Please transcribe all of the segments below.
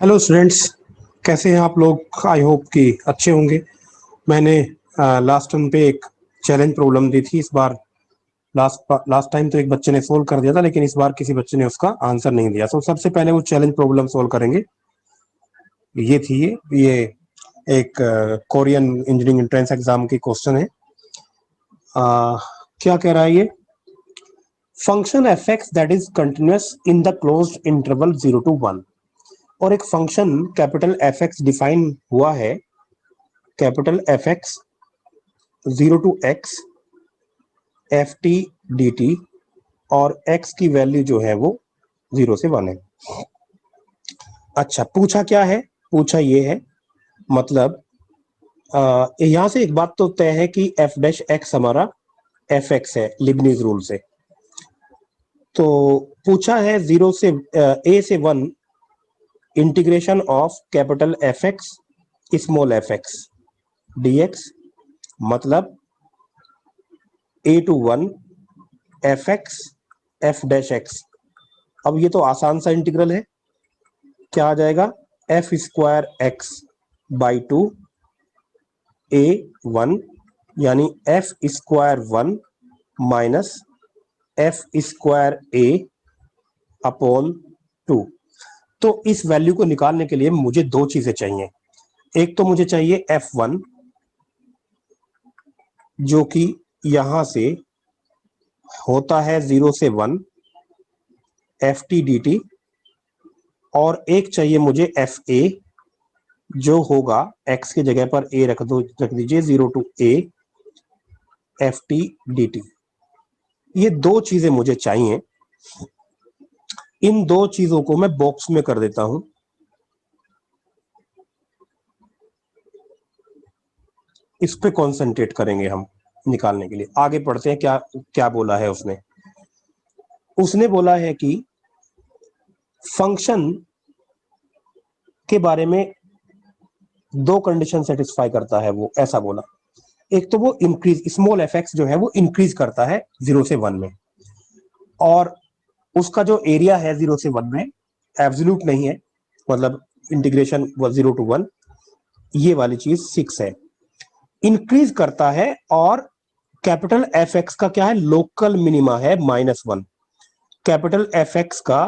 Hello students, कैसे हैं आप लोग। आई होप कि अच्छे होंगे। मैंने लास्ट टर्म पे एक चैलेंज प्रॉब्लम दी थी। इस बार लास्ट टाइम तो एक बच्चे ने सोल्व कर दिया था, लेकिन इस बार किसी बच्चे ने उसका आंसर नहीं दिया। तो सबसे पहले वो चैलेंज प्रॉब्लम सोल्व करेंगे। ये थी ये एक कोरियन इंजीनियरिंग एंट्रेंस एग्जाम की क्वेश्चन है। क्या कह रहा है ये? Function F x that is continuous in the closed interval 0 to 1। और एक function capital F x define हुआ है, capital F X 0 to x F T D T, और x की वैल्यू जो है वो 0 से 1 है। अच्छा, पूछा क्या है? पूछा ये है, मतलब यहां से एक बात तो तय है कि एफ डैश एक्स हमारा एफ एक्स है लिबनीज रूल से। तो पूछा है 0 से A से 1 integration of capital F x small F x D x, मतलब A to 1 F x F dash x. अब ये तो आसान सा इंटीग्रल है। क्या आ जाएगा? F square x by 2 A1, यानी F square 1 minus F square A upon 2। तो इस वैल्यू को निकालने के लिए मुझे दो चीजें चाहिए। एक तो मुझे चाहिए F1, जो कि यहां से होता है 0 से 1 एफ टी डी टी, और एक चाहिए मुझे एफ ए, जो होगा x की जगह पर a रख दीजिए 0 to A F T D T. ये दो चीजें मुझे चाहिए। इन दो चीजों को मैं बॉक्स में कर देता हूं। इस पे कॉन्सेंट्रेट करेंगे हम निकालने के लिए। आगे पढ़ते हैं, क्या क्या बोला है उसने। उसने बोला है कि फंक्शन के बारे में दो कंडीशन सेटिस्फाई करता है वो, ऐसा बोला। एक तो वो इंक्रीज, स्मॉल एफ एक्स जो है वो इंक्रीज करता है 0 से 1 में, और उसका जो एरिया है 0 से 1 में एब्सोल्यूट नहीं है, मतलब इंटीग्रेशन 0 to 1, ये वाली चीज 6 है। इंक्रीज करता है, और कैपिटल एफ एक्स का क्या है? लोकल मिनिमा है -1। कैपिटल एफ एक्स का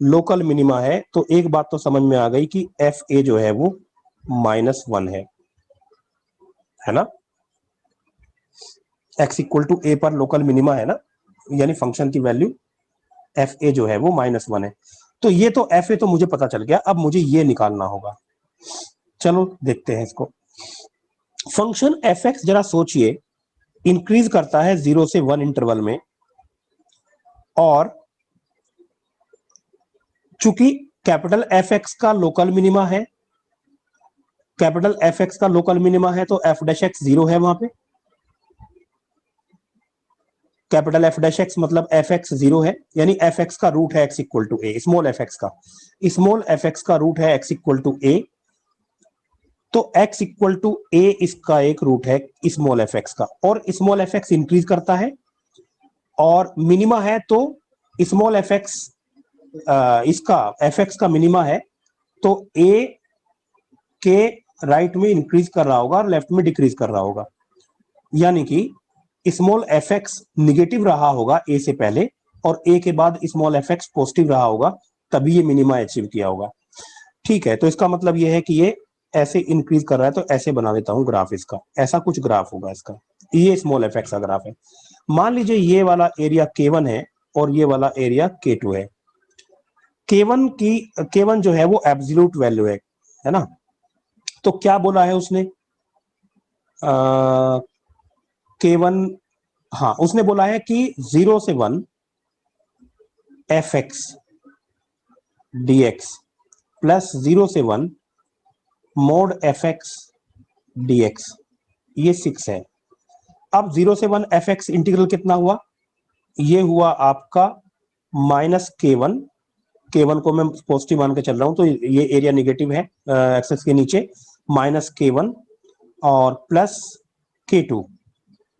लोकल मिनिमा है, तो एक बात तो समझ में आ गई कि एफ ए जो है वो -1 है ना। एक्स इक्वल टू ए पर लोकल मिनिमा है ना, यानी फंक्शन की वैल्यू एफ ए जो है वो -1 है। तो ये तो एफ ए तो मुझे पता चल गया, अब मुझे ये निकालना होगा। चलो देखते हैं इसको। फंक्शन एफ एक्स जरा सोचिए, इंक्रीज करता है 0 से 1 इंटरवल में, और चूंकि कैपिटल एफ एक्स का लोकल मिनिमा है, कैपिटल एफ एक्स का लोकल मिनिमा है, तो एफ डैश एक्स 0 है वहां पे। कैपिटल एफ डैश एक्स मतलब एफ एक्स 0 है, यानी एफ एक्स का रूट है X equal to A. Small F x का, स्मॉल एफ एक्स का रूट है एक्स इक्वल टू ए, तो x इक्वल टू ए इसका एक रूट है स्मॉल एफ एक्स का। और स्मॉल एफ एक्स इंक्रीज करता है और मिनिमा है, तो स्मॉल एफ एक्स इसका एफ एक्स का मिनिमा है, तो a के राइट में इंक्रीज कर रहा होगा और लेफ्ट में डिक्रीज कर रहा होगा। यानी कि स्मॉल एफ एक्स निगेटिव रहा होगा ए से पहले, और ए के बाद स्मॉल एफ एक्स पॉजिटिव रहा होगा, तभी ये मिनिमा अचीव किया होगा। ठीक है, तो इसका मतलब ये है कि ये ऐसे इंक्रीज कर रहा है, तो ऐसे बना देता हूं ग्राफ इसका। ऐसा कुछ ग्राफ होगा इसका। ये स्मॉल एफ एक्स का ग्राफ है। मान लीजिए ये वाला एरिया K1 है और ये वाला एरिया K2 है। K1 जो है वो एब्सोल्यूट वैल्यू है ना। तो क्या बोला है उसने? K1, हाँ उसने बोला है कि 0 से 1 F x D x plus 0 से 1 mode F x D x, ये 6 है। अब 0 से 1 एफ एक्स इंटीग्रल कितना हुआ? ये हुआ आपका -K1। K1 को मैं पॉजिटिव मान के चल रहा हूं, तो ये एरिया निगेटिव है एक्सेस के नीचे, -K1 और प्लस K2,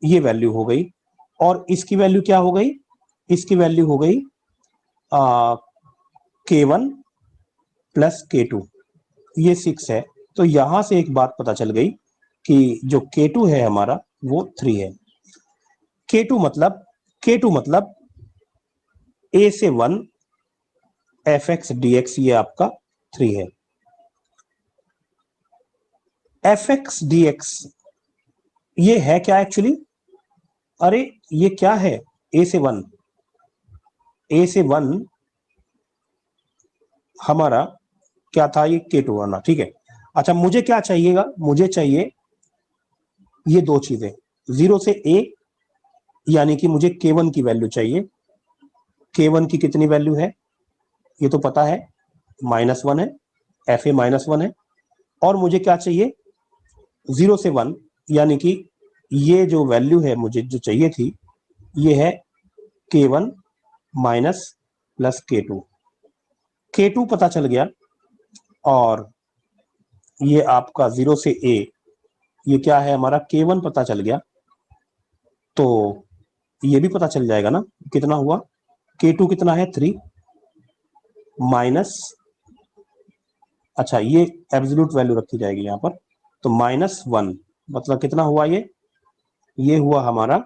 ये वैल्यू हो गई। और इसकी वैल्यू क्या हो गई? इसकी वैल्यू हो गई K1 प्लस K2, ये 6 है। तो यहां से एक बात पता चल गई कि जो K2 है हमारा वो 3 है। K2 मतलब A से 1 fx dx, ये आपका 3 है। fx dx ये है क्या एक्चुअली? अरे ये क्या है? A से 1 हमारा क्या था? ये K2 आना, ठीक है। अच्छा, मुझे क्या चाहिएगा? मुझे चाहिए ये दो चीजें, 0 से A, यानी कि मुझे K1 की वैल्यू चाहिए। K1 की कितनी वैल्यू है ये तो पता है, -1 है, FA -1 है। और मुझे क्या चाहिए? 0 से 1, यानी कि ये जो वैल्यू है मुझे जो चाहिए थी, ये है K1 minus plus K2। K2 पता चल गया, और ये आपका 0 से A, ये क्या है हमारा? K1 पता चल गया। तो ये भी पता चल जाएगा ना कितना हुआ? K2 कितना है? 3 माइनस, अच्छा ये एब्सोल्यूट वैल्यू रखी जाएगी यहां पर, तो -1, मतलब कितना हुआ? ये हुआ हमारा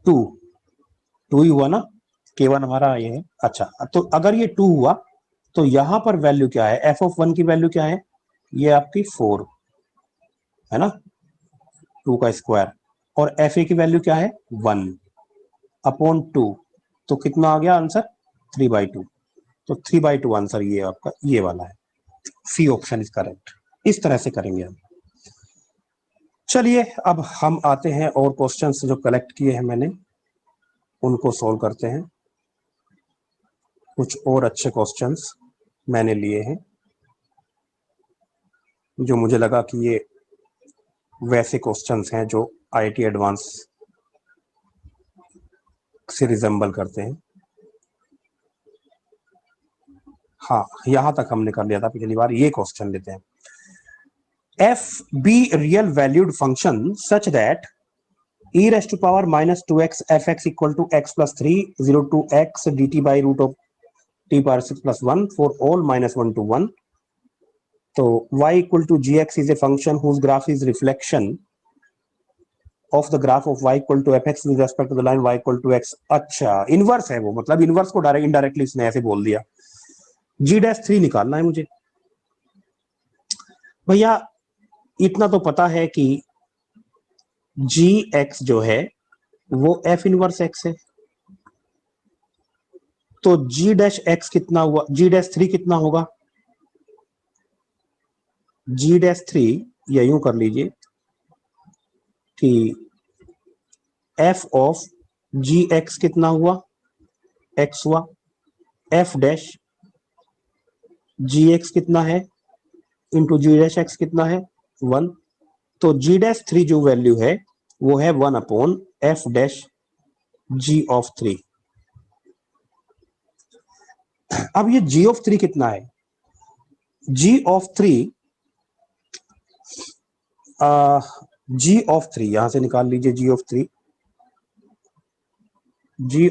2 ही हुआ ना। K1 हमारा ये है। अच्छा, तो अगर ये 2 हुआ तो यहां पर वैल्यू क्या है? f(1) की वैल्यू क्या है? ये आपकी 4 है ना, 2 का स्क्वायर। और fa की वैल्यू क्या है? 1/2। तो कितना आ गया आंसर? 3/2। तो 3/2 आंसर ये आपका ये वाला है। C option is correct. इस तरह से करेंगे हम। चलिए अब हम आते हैं और क्वेश्चंस जो कलेक्ट किए हैं मैंने, उनको सॉल्व करते हैं। कुछ और अच्छे क्वेश्चंस मैंने लिए हैं जो मुझे लगा कि ये वैसे क्वेश्चंस हैं जो आईआईटी एडवांस से रिजेंबल करते हैं। हाँ, यहां तक हमने कर लिया था पिछली बार। ये क्वेश्चन लेते हैं। f be real valued function such that e raised to power -2x fx equal to x plus 3 0 to x dt by root of t power 6 plus 1 for all -1 to 1. तो y equal to gx is a function whose graph is reflection of the graph of y equal to fx with respect to the line y equal to x. अच्छा, inverse है वो, मतलब inverse को direct indirectly इसने ऐसे बोल दिया। g'3 निकालना है मुझे। भैया इतना तो पता है कि gx जो है वो f इनवर्स x है। तो g' कितना हुआ? g'3 कितना होगा? g'3 या यूं कर लीजिए कि f ऑफ gx कितना हुआ? x हुआ। f डैश gx कितना है इंटू g' कितना है? 1। तो g'3 जो वैल्यू है वो है 1/f g ऑफ 3। अब ये g ऑफ 3 कितना है? g ऑफ 3 यहां से निकाल लीजिए। g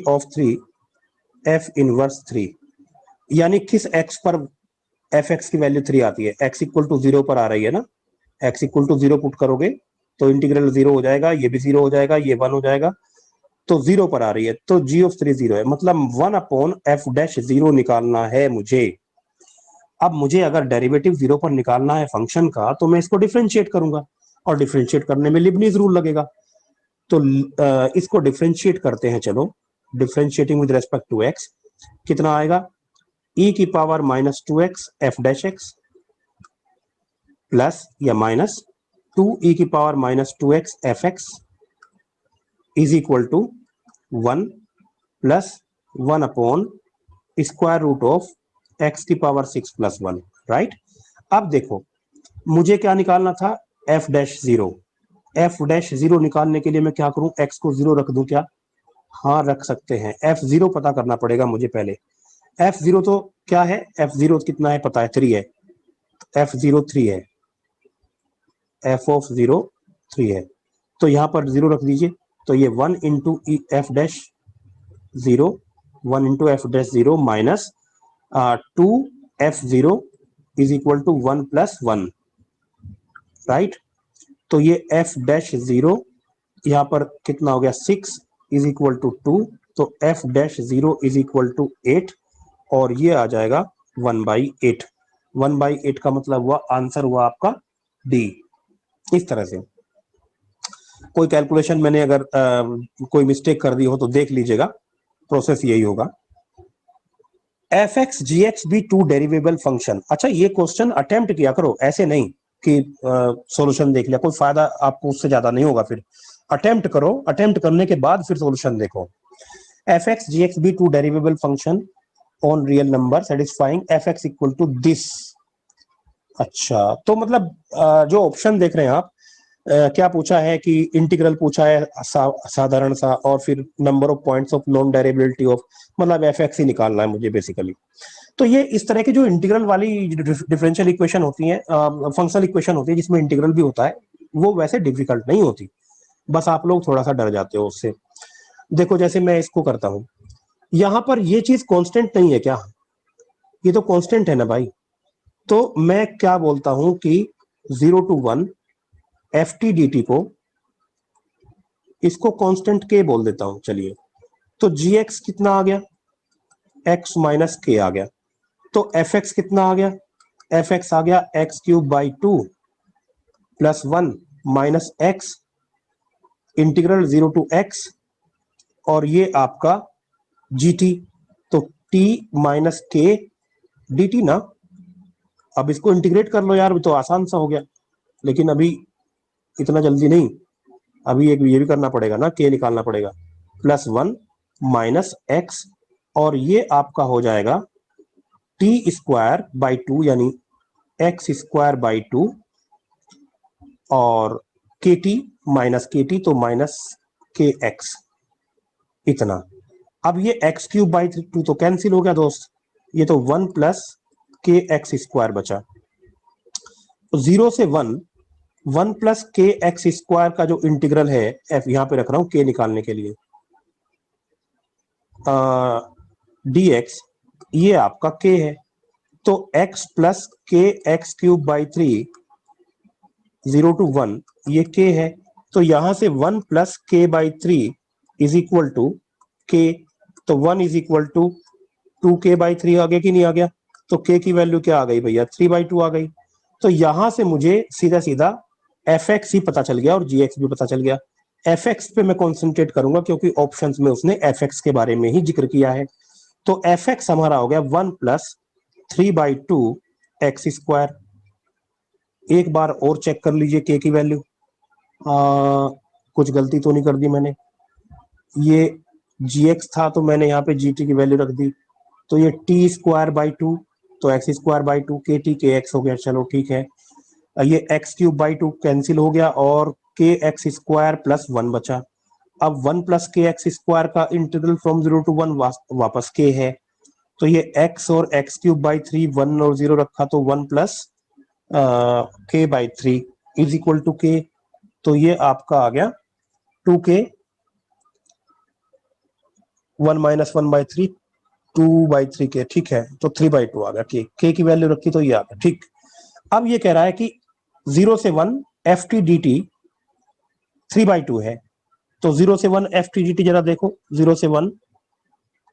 ऑफ 3 f इनवर्स 3, यानी किस x पर fx की वैल्यू 3 आती है? x इक्वल टू 0 पर आ रही है ना। x इक्वल टू 0 पुट करोगे तो इंटीग्रल 0 हो जाएगा, ये भी 0 हो जाएगा, ये 1 हो जाएगा। तो 0 पर आ रही है, तो g ऑफ 3 0 है, मतलब 1/f'0 निकालना है मुझे। अब मुझे अगर डेरिवेटिव 0 पर निकालना है फंक्शन का, तो मैं इसको डिफरेंशिएट करूंगा, और डिफरेंशिएट करने में लिबनीज रूल लगेगा। तो इसको डिफरेंशिएट करते हैं। चलो, differentiating with respect to x कितना आएगा? e की पावर -2x f'(x) प्लस या माइनस 2e की power -2x fx is equal to 1 plus 1/स्क्वायर रूट ऑफ x की पावर 6 प्लस 1। राइट। अब देखो, मुझे क्या निकालना था? f'0। f'0 निकालने के लिए मैं क्या करूं? x को 0 रख दूं क्या? हाँ, रख सकते हैं। f'0 पता करना पड़ेगा मुझे पहले। f'0 तो क्या है? f'0 कितना है पता है? 3 है। f'0 3 है, f ऑफ 0 3 है। तो यहां पर 0 रख दीजिए। तो ये 1 into f'0, 1 into f'0 minus 2f0 is equal to 1+1, right. तो ये f डैश 0 यहाँ पर कितना हो गया 6 इज इक्वल टू 2, तो f dash 0 is equal to 8 और ये आ जाएगा 1/8। 1/8 का मतलब हुआ आंसर हुआ आपका डी। इस तरह से कोई कैलकुलेशन मैंने अगर कोई मिस्टेक कर दी हो तो देख लीजिएगा, प्रोसेस यही होगा। F X G X be two derivable function. अच्छा, ये क्वेश्चन अटेम्प्ट किया करो, ऐसे नहीं कि सॉल्यूशन देख लिया, कोई फायदा आपको उससे ज्यादा नहीं होगा। फिर अटेम्प्ट करो, अटेम्प्ट करने के बाद फिर सॉल्यूशन देखो। F X G X be two derivable function on real number satisfying F x equal to this. अच्छा, तो मतलब जो ऑप्शन देख रहे हैं आप, क्या पूछा है कि इंटीग्रल पूछा है साधारण सा, और फिर number of points of non derivability of, मतलब एफ एक्स ही निकालना है मुझे बेसिकली। तो ये इस तरह की जो इंटीग्रल वाली डिफरेंशियल इक्वेशन होती है, फंक्शनल इक्वेशन होती है जिसमें इंटीग्रल भी होता है, वो वैसे डिफिकल्ट नहीं होती, बस आप लोग थोड़ा सा डर जाते हो उससे। देखो जैसे मैं इसको करता हूं, यहां पर ये चीज कांस्टेंट नहीं है क्या? ये तो कांस्टेंट है ना भाई। तो मैं क्या बोलता हूं कि 0 to 1 F T D T को, इसको कांस्टेंट के बोल देता हूं। चलिए, तो जी एक्स कितना आ गया, एक्स माइनस के आ गया। तो एफ एक्स कितना आ गया, एफ एक्स आ गया x³/2 +1 minus x integral 0 to x, और ये आपका जी टी, तो t माइनस के डी टी ना। अब इसको इंटीग्रेट कर लो यार, तो आसान सा हो गया, लेकिन अभी इतना जल्दी नहीं, अभी एक ये भी करना पड़ेगा ना, के निकालना पड़ेगा। +1 माइनस एक्स, और ये आपका हो जाएगा t²/2 यानी x²/2 और के टी माइनस के टी, तो माइनस के एक्स, इतना। अब ये x³/2 तो कैंसिल हो गया दोस्त, ये तो 1 प्लस के एक्स स्क्वायर बचा। तो 0 से 1, 1 प्लस के एक्स स्क्वायर का जो इंटीग्रल है, एफ यहां पे रख रहा हूं के निकालने के लिए, डी एक्स, ये आपका के है। तो x प्लस के x³/3 0 to 1 ये k है। तो यहां से 1 plus k/3 is equal to k, तो 1 इज इक्वल टू 2k/3 आ गया कि नहीं आ गया? तो k की वैल्यू क्या आ गई भैया, 3/2 आ गई। तो यहां से मुझे सीधा सीधा एफ एक्स ही पता चल गया और जी एक्स भी पता चल गया। एफ एक्स पे मैं कॉन्सेंट्रेट करूंगा क्योंकि ऑप्शंस में उसने एफ एक्स के बारे में ही जिक्र किया है। तो एफ एक्स हमारा हो गया 1 प्लस 3/2 एक्स स्क्वायर। एक बार और चेक कर लीजिए के की वैल्यू, कुछ गलती तो नहीं कर दी मैंने। ये जी एक्स था तो मैंने यहाँ पे जी टी की वैल्यू रख दी, तो ये t²/2, तो x²/2 के टी के एक्स हो गया, चलो ठीक है। ये x³/2 कैंसिल हो गया और के एक्स स्क्वायर +1 बचा। अब 1 प्लस के एक्स स्क्वायर का इंटीग्रल फ्रॉम 0 to 1 वापस के है, तो ये x और x³/3 1 और 0 रखा, तो 1 plus k/3 is equal to के। तो ये आपका आ गया 2k, 1 माइनस 1/3 2/3 के, ठीक है। तो 3/2 आ गया, ठीक, के की वैल्यू रखी तो ये आ गया, ठीक। अब ये कह रहा है कि 0 से 1 एफ टी डी टी 3/2 है, तो 0 से 1 एफ टी डी टी जरा देखो, 0 से 1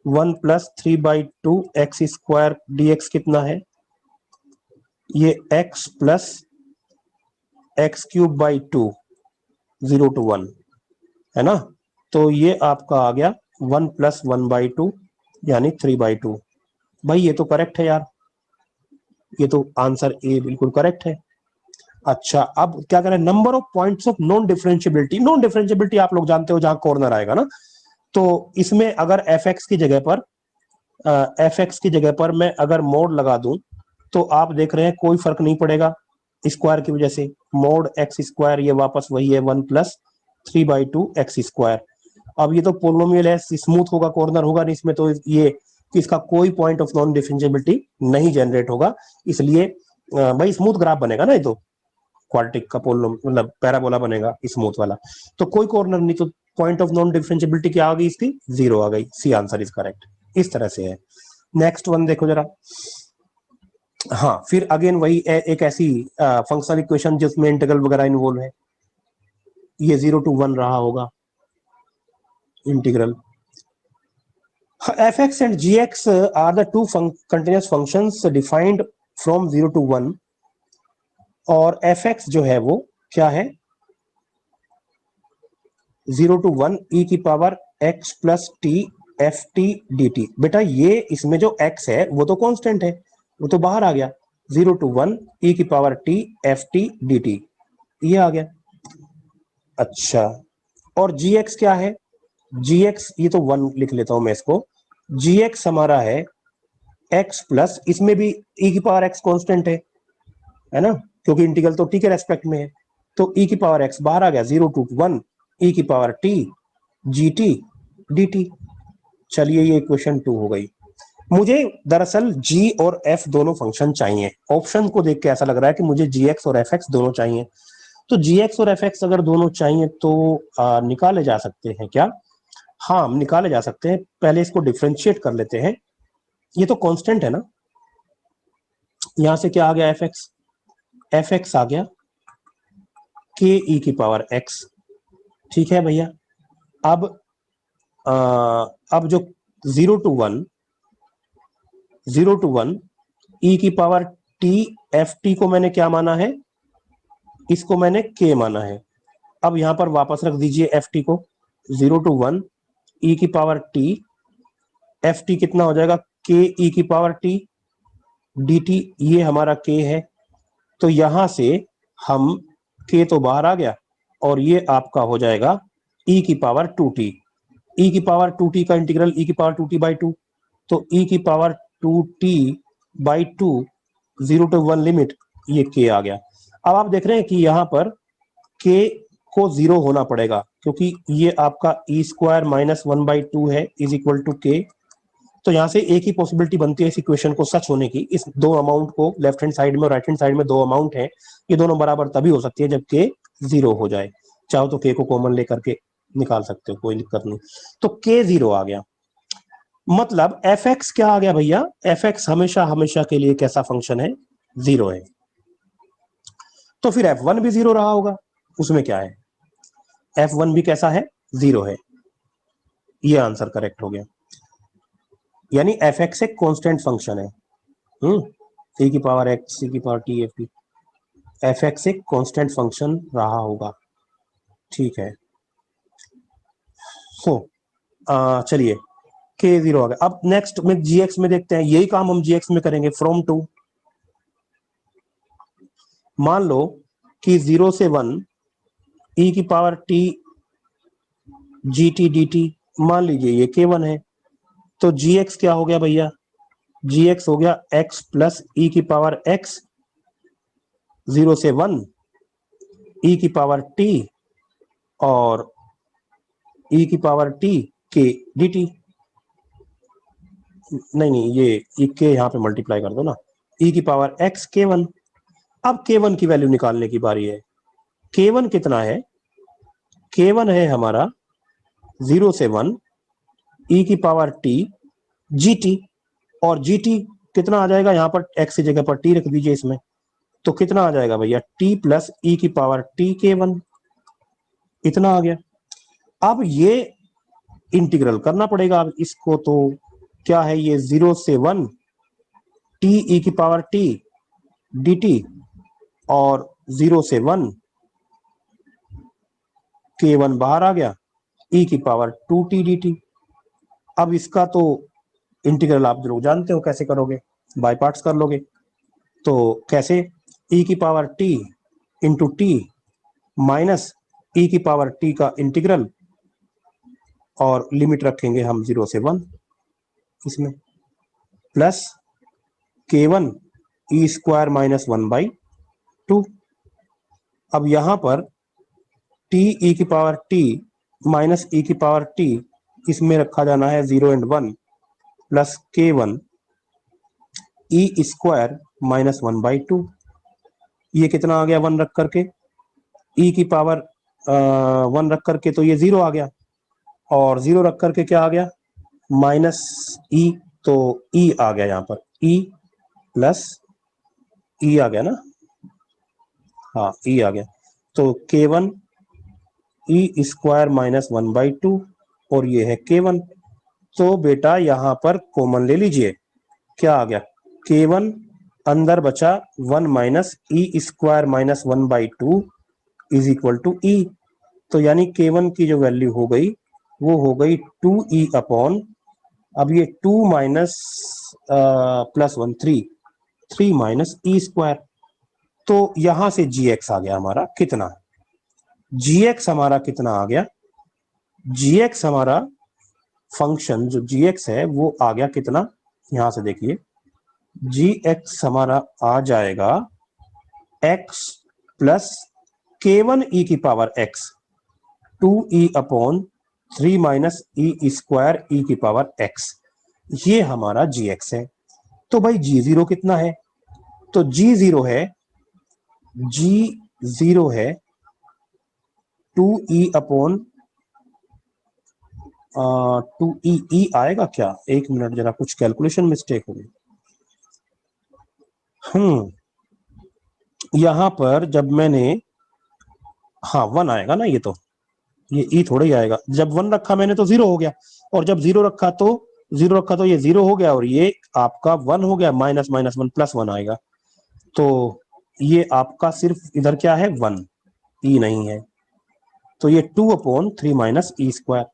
1 plus 3/2 x square D x कितना है, ये x प्लस x³/2 0 to 1 है ना। तो ये आपका आ गया 1 प्लस 1/2 यानी 3/2। भाई ये तो करेक्ट है यार, ये तो आंसर ए बिल्कुल करेक्ट है। अच्छा, अब क्या करें, number of points of non differentiability. Non differentiability आप लोग जानते हो, जहां कॉर्नर आएगा ना, तो इसमें अगर एफ एक्स की जगह पर मैं अगर मोड लगा दूं, तो आप देख रहे हैं कोई फर्क नहीं पड़ेगा स्क्वायर की वजह से। मोड एक्स स्क्वायर ये वापस वही है, 1 प्लस 3/2 एक्स स्क्वायर। अब ये तो पोलिनोमियल है, स्मूथ होगा, कॉर्नर होगा नहीं इसमें, तो ये इसका कोई पॉइंट ऑफ नॉन डिफरेंशियबिलिटी नहीं जनरेट होगा, इसलिए भाई स्मूथ ग्राफ बनेगा ना, ये तो क्वाड्रेटिक का पोलिनोम मतलब पैराबोला बनेगा स्मूथ वाला, तो कोई कॉर्नर नहीं, तो पॉइंट ऑफ नॉन डिफरेंशियबिलिटी क्या आ गई इसकी, 0 आ गई। C answer is correct. इस तरह से है। नेक्स्ट वन देखो जरा। हाँ, फिर अगेन वही एक ऐसी फंक्शनल इक्वेशन जिसमें इंटीग्रल वगैरह इन्वॉल्व है। ये 0 to 1 रहा होगा integral. fx and gx are the two continuous functions defined from 0 to 1, और fx जो है वो क्या है, 0 to 1 e की power x plus T F T D T. बेटा ये इसमें जो x है वो तो कांस्टेंट है, वो तो बाहर आ गया। 0 to 1 e की power T F T D T, ये आ गया। अच्छा, और gx क्या है, gx ये तो 1 लिख लेता हूं मैं इसको। gx हमारा है x प्लस, इसमें भी e की पावर x कांस्टेंट है ना, क्योंकि इंटीग्रल तो t के रेस्पेक्ट में है, तो e की पावर x बाहर आ गया। 0 to 1 e की power t G T D T. चलिए ये इक्वेशन 2 हो गई। मुझे दरअसल g और f दोनों फंक्शन चाहिए। ऑप्शन को देख के ऐसा लग रहा है कि मुझे gx और fx दोनों चाहिए। तो gx और fx अगर दोनों चाहिए तो निकाले जा सकते हैं क्या? हाँ, हम निकाले जा सकते हैं। पहले इसको डिफरेंशिएट कर लेते हैं। ये तो कांस्टेंट है ना, यहां से क्या आ गया, fx आ गया के ई की पावर x। ठीक है भैया। अब अब जो 0 to 1 e की पावर टी एफ टी को मैंने क्या माना है, इसको मैंने k माना है। अब यहां पर वापस रख दीजिए एफ टी को। 0 to 1 e की पावर टी एफ टी कितना हो जाएगा, के ई की पावर टी डी टी, ये हमारा k है। तो यहां से हम k तो बाहर आ गया, और ये आपका हो जाएगा e की पावर 2t। e की पावर 2t का इंटीग्रल e की पावर 2t बाई 2, तो e की power 2t by 2, 0 to 1 limit, ये k आ गया। अब आप देख रहे हैं कि यहां पर k को 0 होना पड़ेगा, क्योंकि ये आपका e स्क्वायर माइनस 1 बाई 2 है इज इक्वल टू k। तो यहां से एक ही पॉसिबिलिटी बनती है इस इक्वेशन को सच होने की। इस दो अमाउंट को लेफ्ट हैंड साइड में और राइट हैंड साइड में दो अमाउंट है, ये दोनों बराबर तभी हो सकती है जब k 0 हो जाए। चाहो तो k को कॉमन लेकर के निकाल सकते हो, कोई दिक्कत नहीं। तो k 0 आ गया, मतलब fx क्या आ गया भैया, fx हमेशा हमेशा के लिए कैसा फंक्शन है, 0 है। तो फिर f1 भी 0 रहा होगा, उसमें क्या है, f1 भी कैसा है, 0 है। ये आंसर करेक्ट हो गया। यानी fx एक कांस्टेंट फंक्शन है। e की पावर x, c की power t F T, fx एक कांस्टेंट फंक्शन रहा होगा। ठीक है। सो चलिए k 0 आ गया। अब नेक्स्ट में gx में देखते हैं, यही काम हम gx में करेंगे। फ्रॉम टू, मान लो कि 0 से 1 e की power t G T D T, मान लीजिए ये k1 है। तो gx क्या हो गया भैया, gx हो गया x प्लस ई की पावर x, 0 से 1 e की पावर t और e की power t k D T. नहीं, ये k यहाँ पे मल्टीप्लाई कर दो ना, e की पावर x k1। अब k1 की वैल्यू निकालने की बारी है। k1 कितना है, k1 है हमारा 0 से 1 e की पावर t जी टी, और जी टी कितना आ जाएगा, यहां पर x की जगह पर t रख दीजिए इसमें, तो कितना आ जाएगा भैया, t प्लस ई की पावर t k1, इतना आ गया। अब ये इंटीग्रल करना पड़ेगा अब इसको। तो क्या है ये, 0 से 1 टी ई की पावर t डी टी, और 0 से 1 k1 बाहर आ गया, e की पावर 2t डी टी। अब इसका तो इंटीग्रल आप लोग जानते हो कैसे करोगे, बाय पार्ट्स कर लोगे। तो कैसे, e की power t into T minus e की पावर t का इंटीग्रल, और लिमिट रखेंगे हम 0 से 1 इसमें, plus k1 E square minus 1 by 2। अब यहां पर t e की पावर t माइनस e की पावर t, इसमें रखा जाना है 0 and 1, plus k1 E square minus 1 by 2। ये कितना आ गया, 1 रख करके, e की पावर 1 रख करके तो ये 0 आ गया, और 0 रख करके क्या आ गया, माइनस ई, तो ई आ गया यहाँ पर, ई प्लस ई आ गया ना, हाँ ई आ गया, तो k1 ई स्क्वायर माइनस 1/2 और ये है k1। तो बेटा यहां पर कॉमन ले लीजिए, क्या आ गया k1, अंदर बचा 1 minus E square minus 1/2 is equal to E. तो यानी k1 की जो वैल्यू हो गई वो हो गई 2e अपॉन, अब ये 2 minus plus 1 3 minus E square. तो यहां से gx आ गया हमारा कितना, gx हमारा कितना आ गया, gx हमारा फंक्शन जो gx है वो आ गया कितना, यहां से देखिए gx हमारा आ जाएगा x प्लस k1 e की power x 2e upon 3 minus E square ई की पावर x, ये हमारा gx है। तो भाई g0 कितना है, तो g0 है, g0 है 2e अपॉन 2e, e आएगा क्या, एक मिनट जरा कुछ कैलकुलेशन मिस्टेक हो गई। यहां पर जब मैंने, हाँ 1 आएगा ना, ये ई थोड़ा ही आएगा, जब 1 रखा मैंने तो 0 हो गया, और जब 0 रखा तो ये 0 हो गया, और ये आपका 1 हो गया, माइनस माइनस 1 प्लस 1 आएगा। तो ये आपका सिर्फ इधर क्या है 1, ई नहीं है, तो ये 2 अपॉन 3 माइनस ई स्क्वायर।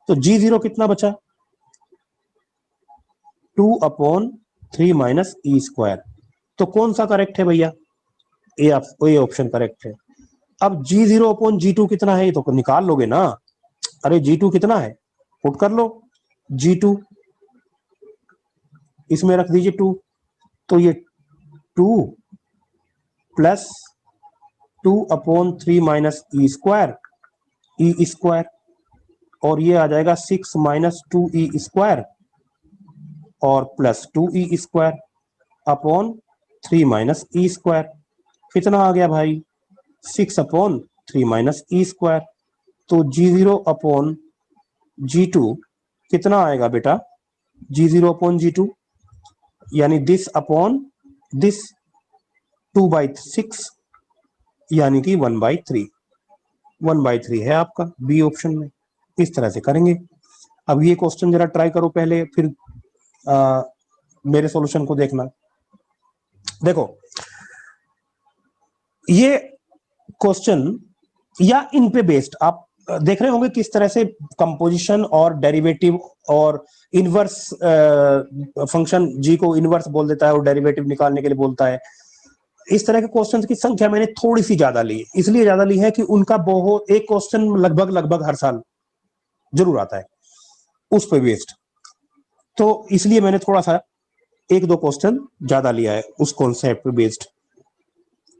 तो g0 कितना बचा, 2 अपॉन 3 माइनस ई स्क्वायर। तो कौन सा करेक्ट है भैया, ये ऑप्शन करेक्ट है। अब g0 अपॉन g2 कितना है, ये तो निकाल लोगे ना, अरे g2 कितना है पुट कर लो, g2 इसमें रख दीजिए 2, तो ये 2 plus 2 upon 3 minus E square, और ये आ जाएगा 6 माइनस 2e स्क्वायर और plus 2e square upon 3 minus E square. कितना आ गया भाई, 6 अपॉन 3 माइनस ई स्क्वायर। तो g0 अपॉन g2 कितना आएगा बेटा, g0 अपॉन g2 यानी दिस अपॉन दिस 2/6 यानी कि 1/3 है आपका बी ऑप्शन में। इस तरह से करेंगे। अब ये क्वेश्चन जरा ट्राई करो पहले, फिर मेरे सॉल्यूशन को देखना। देखो ये क्वेश्चन या इन पे बेस्ड आप देख रहे होंगे किस तरह से कंपोजिशन और डेरिवेटिव और इनवर्स फंक्शन जी को इनवर्स बोल देता है और डेरिवेटिव निकालने के लिए बोलता है। इस तरह के क्वेश्चंस की संख्या मैंने थोड़ी सी ज्यादा ली, इसलिए ज्यादा ली है कि उनका बहुत एक क्वेश्चन लगभग हर साल जरूर आता है उस पे बेस्ड, तो इसलिए मैंने थोड़ा सा एक दो क्वेश्चन ज्यादा लिया है उस कॉन्सेप्ट पे बेस्ड।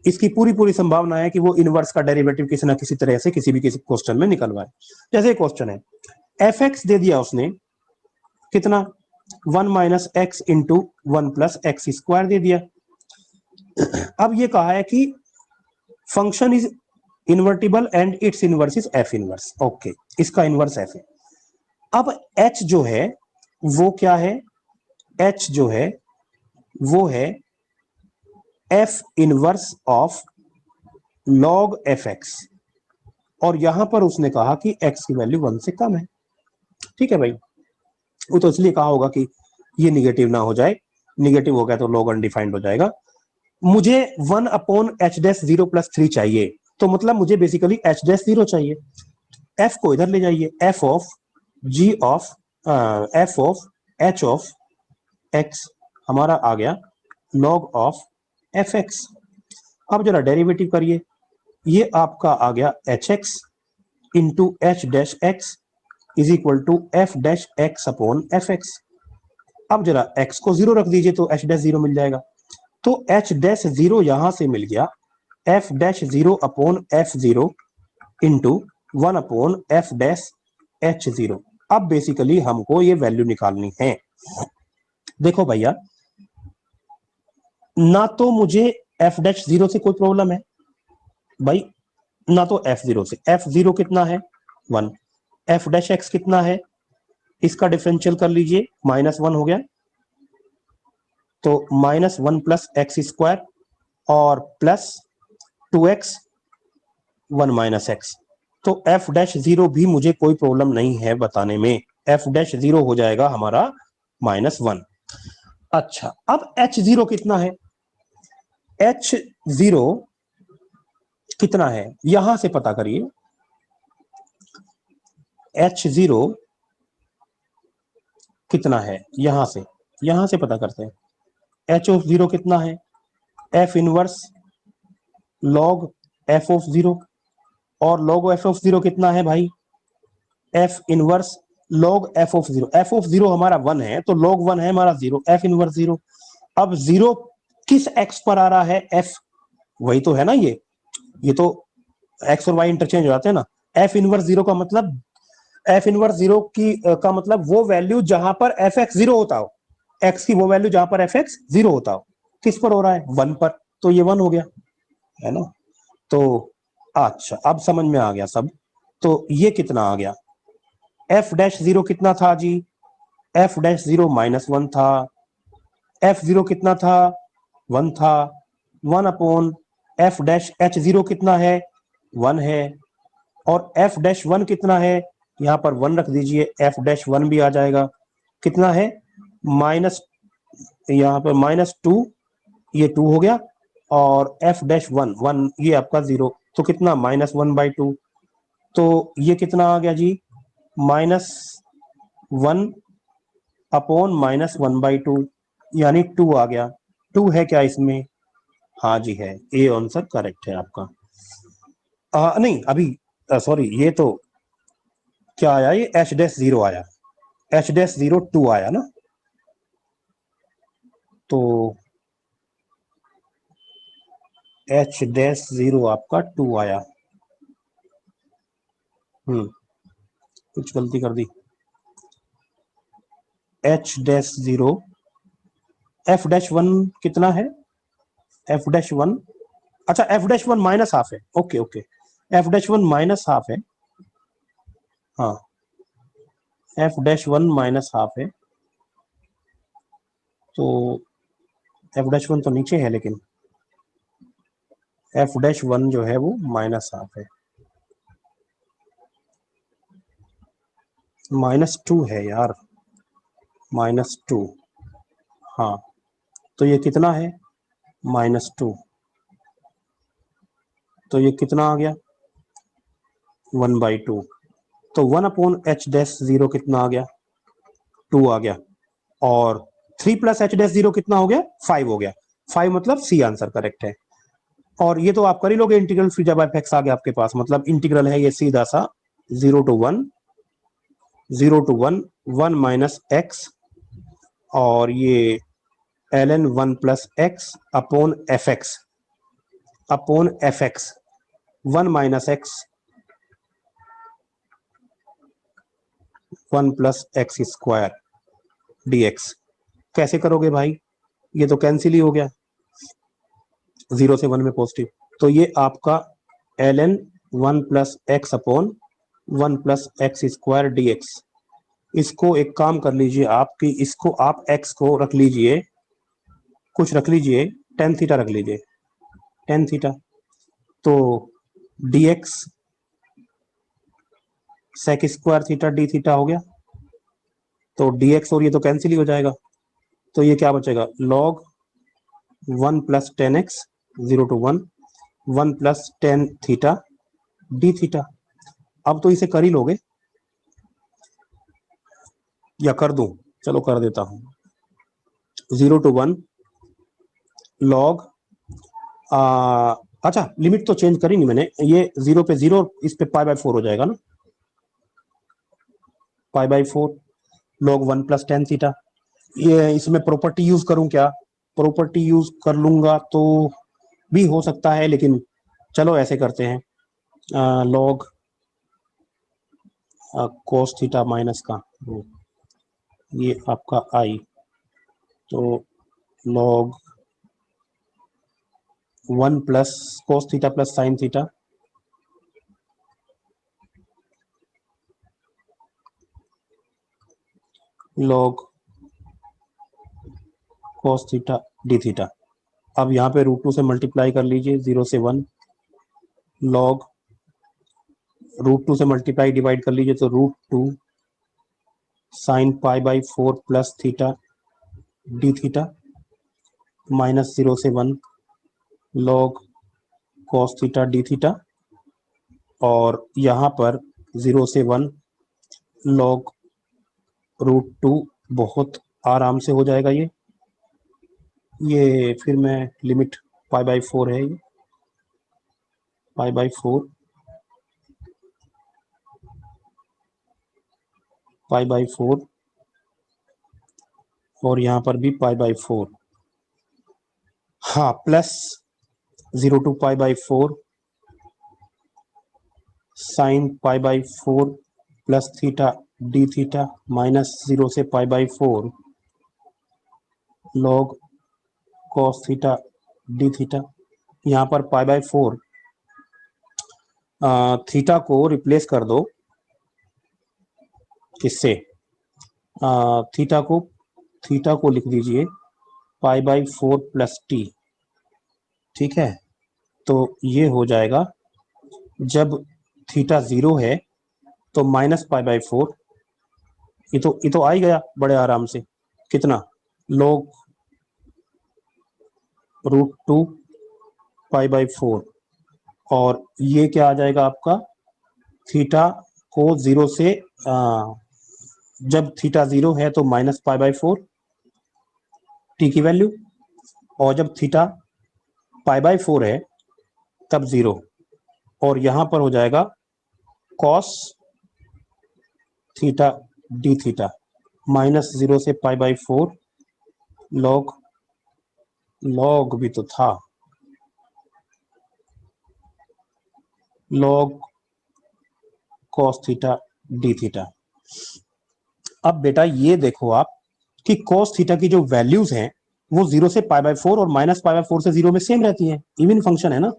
इसकी पूरी संभावना है कि वो इनवर्स का डेरिवेटिव किसी ना किसी तरह से किसी क्वेश्चन में निकलवाए। जैसे क्वेश्चन है एफ एक्स दे दिया उसने कितना 1 minus X into 1 plus X square दे दिया। अब ये कहा है कि function is invertible and it's inverse is F inverse, okay इसका इनवर्स एफ है। अब एच जो है वो क्या है, एच जो है वो है F inverse of log F x, और यहां पर उसने कहा कि एक्स की वैल्यू 1 से कम है। ठीक है भाई, वो तो इसलिए कहा होगा कि ये निगेटिव ना हो जाए, निगेटिव हो गया तो लॉग अनडिफाइंड हो जाएगा। मुझे 1 अपॉन एच डैश 0 प्लस 3 चाहिए, तो मतलब मुझे बेसिकली एच डैश 0 चाहिए। एफ को इधर ले जाइए, F of G of F of H of X हमारा आ गया लॉग ऑफ एफ एक्स। अब जरा डेरिवेटिव करिए, ये आपका आ गया H X into H dash X is equal to F dash X upon F X. अब जरा एक्स को 0 रख दीजिए तो एच डैश 0 मिल जाएगा, तो एच डैश 0 यहां से मिल गया F dash 0 upon F 0 into 1 upon F dash H 0। अब बेसिकली हमको ये वैल्यू निकालनी है। देखो भैया, ना तो मुझे एफ डैश 0 से कोई प्रॉब्लम है भाई, ना तो एफ 0 से। एफ 0 कितना है 1, एफ डैश एक्स कितना है, इसका डिफरेंशियल कर लीजिए -1 हो गया, तो -1 प्लस एक्स स्क्वायर और प्लस 2x 1 माइनस एक्स। तो एफ डैश जीरो भी मुझे कोई प्रॉब्लम नहीं है बताने में, एफ डैश जीरो हो जाएगा हमारा -1। अच्छा, अब एच जीरो कितना है? एच जीरो कितना है यहां से पता करिए। एच जीरो कितना है यहां से पता करते हैं। एच ऑफ जीरो कितना है? F inverse log F of zero, और लॉग एफ ऑफ जीरो कितना है भाई? F inverse log F of zero. F of zero हमारा 1 है, तो लॉग 1 है हमारा जीरो, एफ इनवर्स जीरो। अब जीरो किस एक्स पर आ रहा है? एफ, वही तो है ना ये तो एक्स और वाई इंटरचेंज हो जाते हैं ना। एफ इनवर्स जीरो का मतलब, एफ इनवर्स जीरो की का मतलब वो वैल्यू जहां पर एफ एक्स जीरो होता हो, एक्स की वो वैल्यू जहां पर एफ एक्स जीरो होता हो। किस पर हो रहा है? 1 पर, तो ये 1 हो गया, है ना। तो अच्छा, अब समझ में आ गया सब। तो ये कितना आ गया? एफ डैश जीरो कितना था जी? एफ डैश जीरो -1 था। एफ जीरो कितना था? 1 था। 1 upon F dash H zero कितना है? 1 है। और एफ डैश 1 कितना है? यहां पर 1 रख दीजिए, एफ डैश 1 भी आ जाएगा। कितना है? माइनस, यहां पर -2, ये 2 हो गया। और एफ डैश 1 1 ये आपका 0, तो कितना? -1/2। तो ये कितना आ गया जी? -1 अपॉन -1/2, यानी 2 आ गया। 2 है क्या इसमें? हाँ जी है, ए आंसर करेक्ट है आपका। नहीं अभी, सॉरी, ये तो क्या आया? ये एच डैश जीरो आया, एच डैश जीरो 2 आया ना। तो एच डैश जीरो आपका 2 आया। कुछ गलती कर दी। H dash zero, F dash 1 कितना है? एफ डैश 1, अच्छा एफ डैश 1 -1/2 है। ओके ओके, एफ डैश 1 -1/2 है। हाँ, एफ डैश 1 -1/2 है। तो एफ डैश 1 तो नीचे है, लेकिन एफ डैश 1 जो है वो -1/2 है। -2 है यार, -2। हाँ, तो ये कितना है? -2। तो ये कितना आ गया? 1/2। तो 1 अपॉन एच डैश जीरो कितना आ गया? 2 आ गया। और 3 प्लस एच डैश जीरो कितना हो गया? 5 हो गया। 5 मतलब सी आंसर करेक्ट है। और ये तो आप कर ही लोगे इंटीग्रल, फिर जब एफ एक्स आ गया आपके पास, मतलब इंटीग्रल है ये सीधा सा 0 to 1, 0 to 1, 1 माइनस एक्स, और ये ln 1 plus x upon F x 1 minus x 1 plus X square dx। कैसे करोगे भाई? ये तो कैंसिल ही हो गया, 0 से 1 में पॉजिटिव। तो ये आपका ln 1 plus x upon 1 plus X square dx। इसको एक काम कर लीजिए आप, कि इसको आप x को रख लीजिए, कुछ रख लीजिए, टेन थीटा रख लीजिए, टेन थीटा। तो dx sec square theta D theta हो गया। तो dx और ये तो कैंसिल ही हो जाएगा। तो ये क्या बचेगा? log 1 plus 10x 0 to 1, 1 plus 10 theta D theta. अब तो इसे कर ही लोगे, या कर दूं? चलो कर देता हूं। 0 to 1 log, अच्छा लिमिट तो चेंज करी नहीं मैंने, ये 0 पे 0, इस पे π/4 हो जाएगा ना, π/4 log 1 प्लस 10 थीटा। ये इसमें प्रॉपर्टी यूज करूं क्या? प्रॉपर्टी यूज कर लूंगा तो भी हो सकता है, लेकिन चलो ऐसे करते हैं, लॉग कोस थीटा माइनस का ये आपका आई, तो log 1 plus cos theta plus sine theta, log cos theta D theta. अब यहाँ पे √2 से मल्टीप्लाई कर लीजिए, 0 से 1 log √2 से मल्टीप्लाई डिवाइड कर लीजिए तो √2 sin π/4 plus theta D theta minus 0 से 1 log cos theta D theta, और यहाँ पर 0 से 1 log √2 बहुत आराम से हो जाएगा। ये फिर मैं लिमिट π/4 है, ये π/4 π/4 और यहाँ पर भी π/4, हाँ, plus 0 to π/4 sine π/4 plus theta D theta minus 0 से π/4 log cos theta D theta. यहाँ पर π/4 थीटा को रिप्लेस कर दो, किससे? थीटा को लिख दीजिए π/4 प्लस टी, ठीक है। तो ये हो जाएगा, जब थीटा 0 है तो माइनस π/4, ये तो आ ही गया बड़े आराम से, कितना? log √2 π/4, और ये क्या आ जाएगा आपका? थीटा को 0 से जब थीटा 0 है तो माइनस π/4 टी की वैल्यू, और जब थीटा π/4 है तब 0, और यहां पर हो जाएगा cos theta D theta minus 0 से π/4 log भी तो था, log cos theta D theta. अब बेटा ये देखो आप कि cos थीटा की जो वैल्यूज हैं वो 0 से π/4 और माइनस π/4 से 0 में सेम रहती हैं, इवन फंक्शन है ना।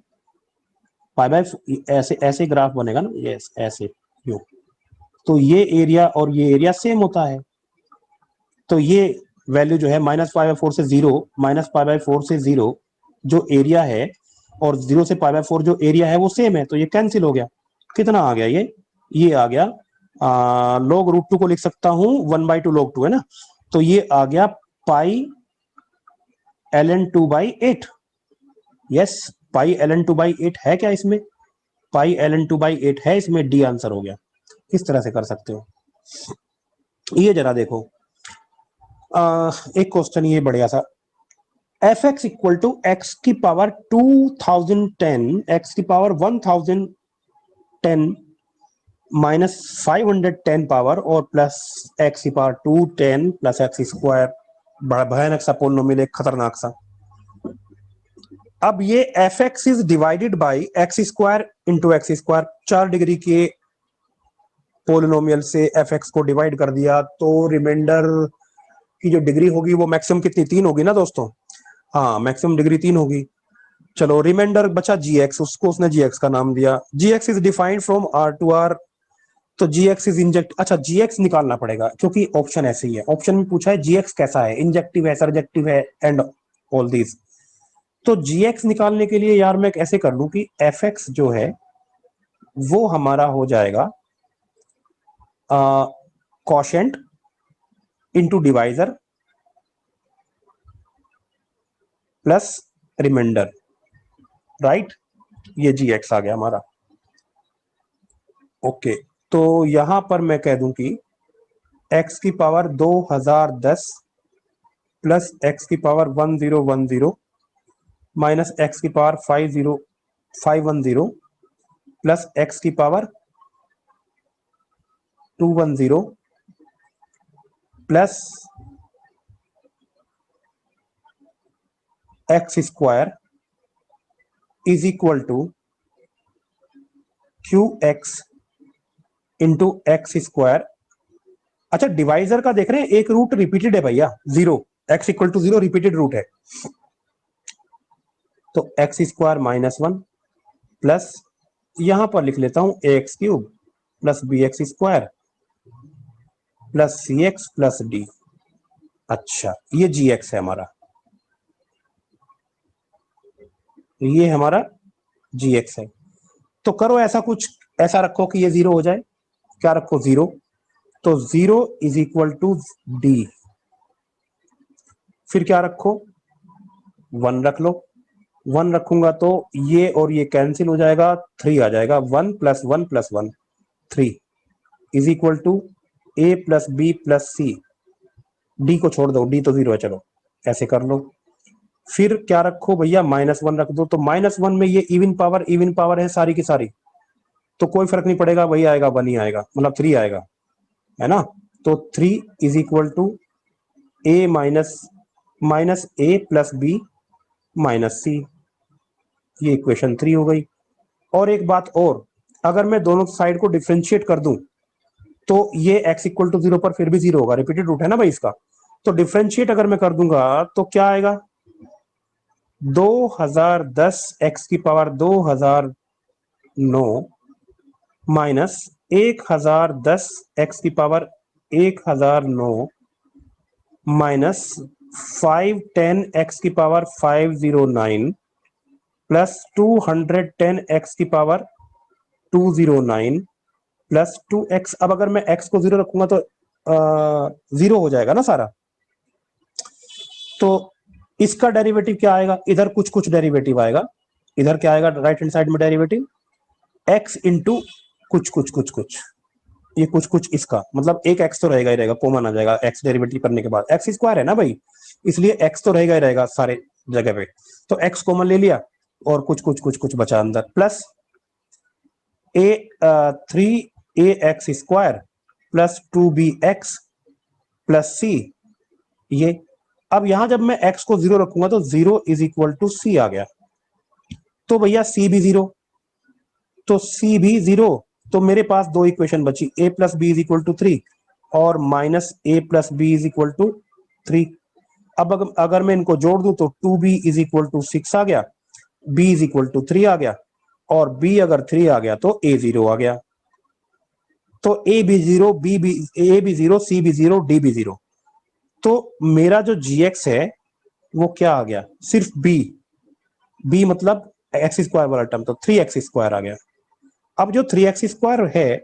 ऐसे ऐसे ग्राफ बनेगा ना, ये ऐसे यूं, तो ये एरिया और ये एरिया सेम होता है। तो ये वैल्यू जो है माइनस π/4 से 0, माइनस π/4 से 0 जो एरिया है, और 0 से π/4 जो एरिया है वो सेम है, तो ये कैंसिल हो गया। कितना आ गया? ये आ गया, log √2 को लिख सकता हूं 1/2 log 2 है ना, तो ये आ गया पाई ln2/8। यस, पाई ln2/8 है क्या इसमें? पाई ln2/8 है इसमें, डी आंसर हो गया। इस तरह से कर सकते हो। ये जरा देखो, एक क्वेश्चन ये बढ़िया सा, fx इक्वल टू x की पावर 2010 x की पावर 1010 माइनस 510 पावर और प्लस x की पावर 210 प्लस x स्क्वायर, बड़ा भयानक सा पोलिनोमियल, एक खतरनाक सा। अब ये fx is divided by x square into X square, 4 degree के पोलिनोमियल से fx को डिवाइड कर दिया, तो रिमाइंडर की जो डिग्री होगी वो मैक्सिमम कितनी? 3 होगी ना दोस्तों, हाँ, मैक्सिमम डिग्री 3 होगी। चलो, रिमाइंडर बचा gx, उसको उसने gx का नाम दिया। gx is defined from r to r, तो gx इज इंजेक्ट, अच्छा gx निकालना पड़ेगा क्योंकि ऑप्शन ऐसे ही है। ऑप्शन में पूछा है gx कैसा है, इंजेक्टिव है, सरजेक्टिव है, एंड ऑल दिस। तो gx निकालने के लिए यार मैं ऐसे कर लूं कि fx जो है वो हमारा हो जाएगा quotient into divisor plus remainder, right. ये gx आ गया हमारा। ओके, तो यहां पर मैं कह दूं कि x की पावर 2010 प्लस x की पावर 1010 माइनस x की पावर 510 प्लस x की power 210 plus x square is equal to qx into X square. अच्छा, डिवाइजर का देख रहे हैं, एक रूट रिपीटेड है भैया, 0, x equal to 0 repeated root है, तो एक्स स्क्वायर माइनस 1 प्लस, यहां पर लिख लेता हूं ax³ plus bx square plus cx plus d। अच्छा, ये gx है हमारा। ये हमारा जी एक्स है। तो करो ऐसा कुछ, ऐसा रखो कि ये जीरो हो जाए। क्या रखो? जीरो। तो zero is equal to D. फिर क्या रखो? वन रख लो। वन रखूंगा तो ये और ये कैंसिल हो जाएगा, थ्री आ जाएगा। One plus one plus one, three is equal to A plus B plus C. D को छोड़ दो, डी तो जीरो है, चलो ऐसे कर लो। फिर क्या रखो भैया? माइनस वन रख दो। तो माइनस वन में ये इवन पावर है सारी की सारी, तो कोई फर्क नहीं पड़ेगा, वही आएगा, वन ही आएगा, मतलब थ्री आएगा, है ना। तो three is equal to A minus minus A plus B minus C. ये इक्वेशन थ्री हो गई। और एक बात और, अगर मैं दोनों साइड को डिफ्रेंशिएट कर दूं तो ये x इक्वल टू जीरो पर फिर भी जीरो होगा, रिपीटेड रूट है ना भाई इसका। तो डिफ्रेंशिएट अगर मैं कर दूंगा तो क्या आएगा? 2010 x की पावर 2009 माइनस 1010 x की पावर 1009 माइनस 510 x की पावर 509 प्लस 210 x की पावर 209 प्लस 2x। अब अगर मैं x को जीरो रखूंगा तो जीरो हो जाएगा ना सारा। तो इसका डेरिवेटिव क्या आएगा? इधर कुछ कुछ डेरिवेटिव आएगा, इधर क्या आएगा राइट हैंड साइड में डेरिवेटिव? x इंटू कुछ कुछ कुछ कुछ, ये कुछ कुछ इसका मतलब एक x तो रहेगा ही रहेगा, कॉमन आ जाएगा x डेरिवेटिव करने के बाद। x स्क्वायर है ना भाई, इसलिए x तो रहेगा ही रहेगा सारे जगह पे। तो x कॉमन ले लिया और कुछ कुछ कुछ कुछ बचा अंदर, plus A three A x square plus two B X plus C. ये अब यहां जब मैं x को जीरो रखूंगा तो जीरो इज इक्वल टू सी आ गया। तो भैया c भी जीरो, तो c भी जीरो। तो मेरे पास दो इक्वेशन बची, a plus B is equal to three और minus A plus B is equal to three. अब अगर मैं इनको जोड़ दूं तो two B is equal to six आ गया, b is equal to three आ गया, और b अगर थ्री आ गया तो a जीरो आ गया। तो a भी जीरो, a भी जीरो, c भी जीरो, d भी जीरो। तो मेरा जो gx है वो क्या आ गया? सिर्फ b मतलब एक्स स्क्वायर वाला टर्म, तो थ्री एक्स स्क्वायर आ गया। अब जो थ्री एक्स स्क्वायर है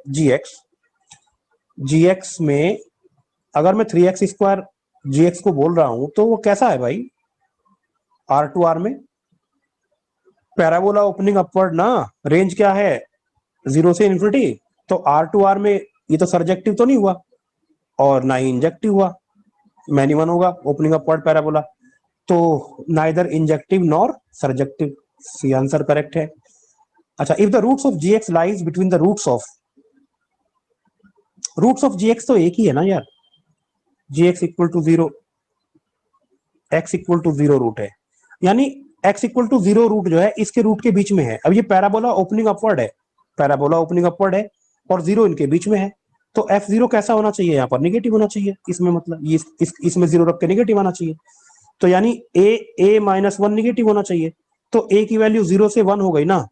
gx में, अगर मैं थ्री एक्स स्क्वायर gx को बोल रहा हूं तो वो कैसा है भाई? आर टू आर में पैराबोला ओपनिंग अपवर्ड ना। रेंज क्या है? जीरो से इन्फिनिटी। तो आर टू आर में ये तो सरजेक्टिव तो नहीं हुआ और ना ही इंजेक्टिव हुआ, मैन्युअल होगा ओपनिंग अपवर्ड पैराबोला। तो neither injective nor surjective, C answer correct है। अच्छा, if the roots of g x lies between the roots of g x तो एक ही है ना यार, g x equal to zero, x equal to zero root है, यानी x equal to zero root जो है इसके रूट के बीच में है। अब ये पैराबोला ओपनिंग अपवर्ड है, पैराबोला ओपनिंग अपवर्ड है और जीरो इनके बीच में है। तो एफ जीरो कैसा होना चाहिए? यहाँ पर निगेटिव होना चाहिए इसमें, मतलब ये इसमें जीरो रख के निगेटिव आना चाहिए। तो यानी ए माइनस वन निगेटिव होना चाहिए। तो ए की वैल्यू जीरो से वन हो गई ना।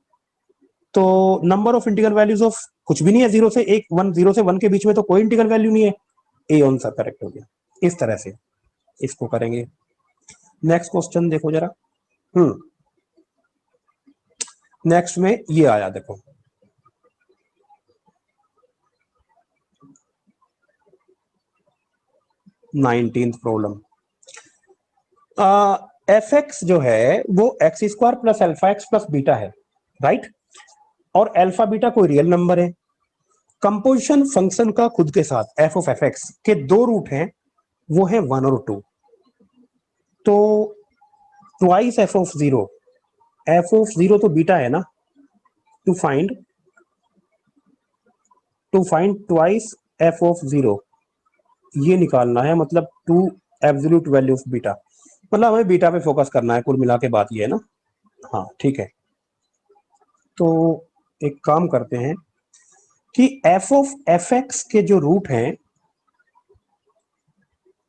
तो number of integral values of कुछ भी नहीं है, जीरो से एक, वन, जीरो से वन के बीच में तो कोई इंटीग्रल वैल्यू नहीं है। ए आंसर करेक्ट हो गया। इस तरह से इसको करेंगे। नेक्स्ट क्वेश्चन देखो जरा। नेक्स्ट में ये आया देखो, 19th प्रॉब्लम। एफ एक्स जो है वो x square plus alpha x plus beta है, राइट। और अल्फा बीटा कोई रियल नंबर है। कंपोजिशन फंक्शन का खुद के साथ एफ ऑफ एफ एक्स के दो रूट हैं, वो है वन और टू। तो ट्वाइस एफ ऑफ जीरो तो बीटा है ना। To find twice F of zero, ये निकालना है, मतलब to absolute value of beta, मतलब हमें बीटा पे फोकस करना है, कुल मिला के बात ये है ना। हाँ ठीक है। तो एक काम करते हैं कि एफ ऑफ एफ एक्स के जो रूट हैं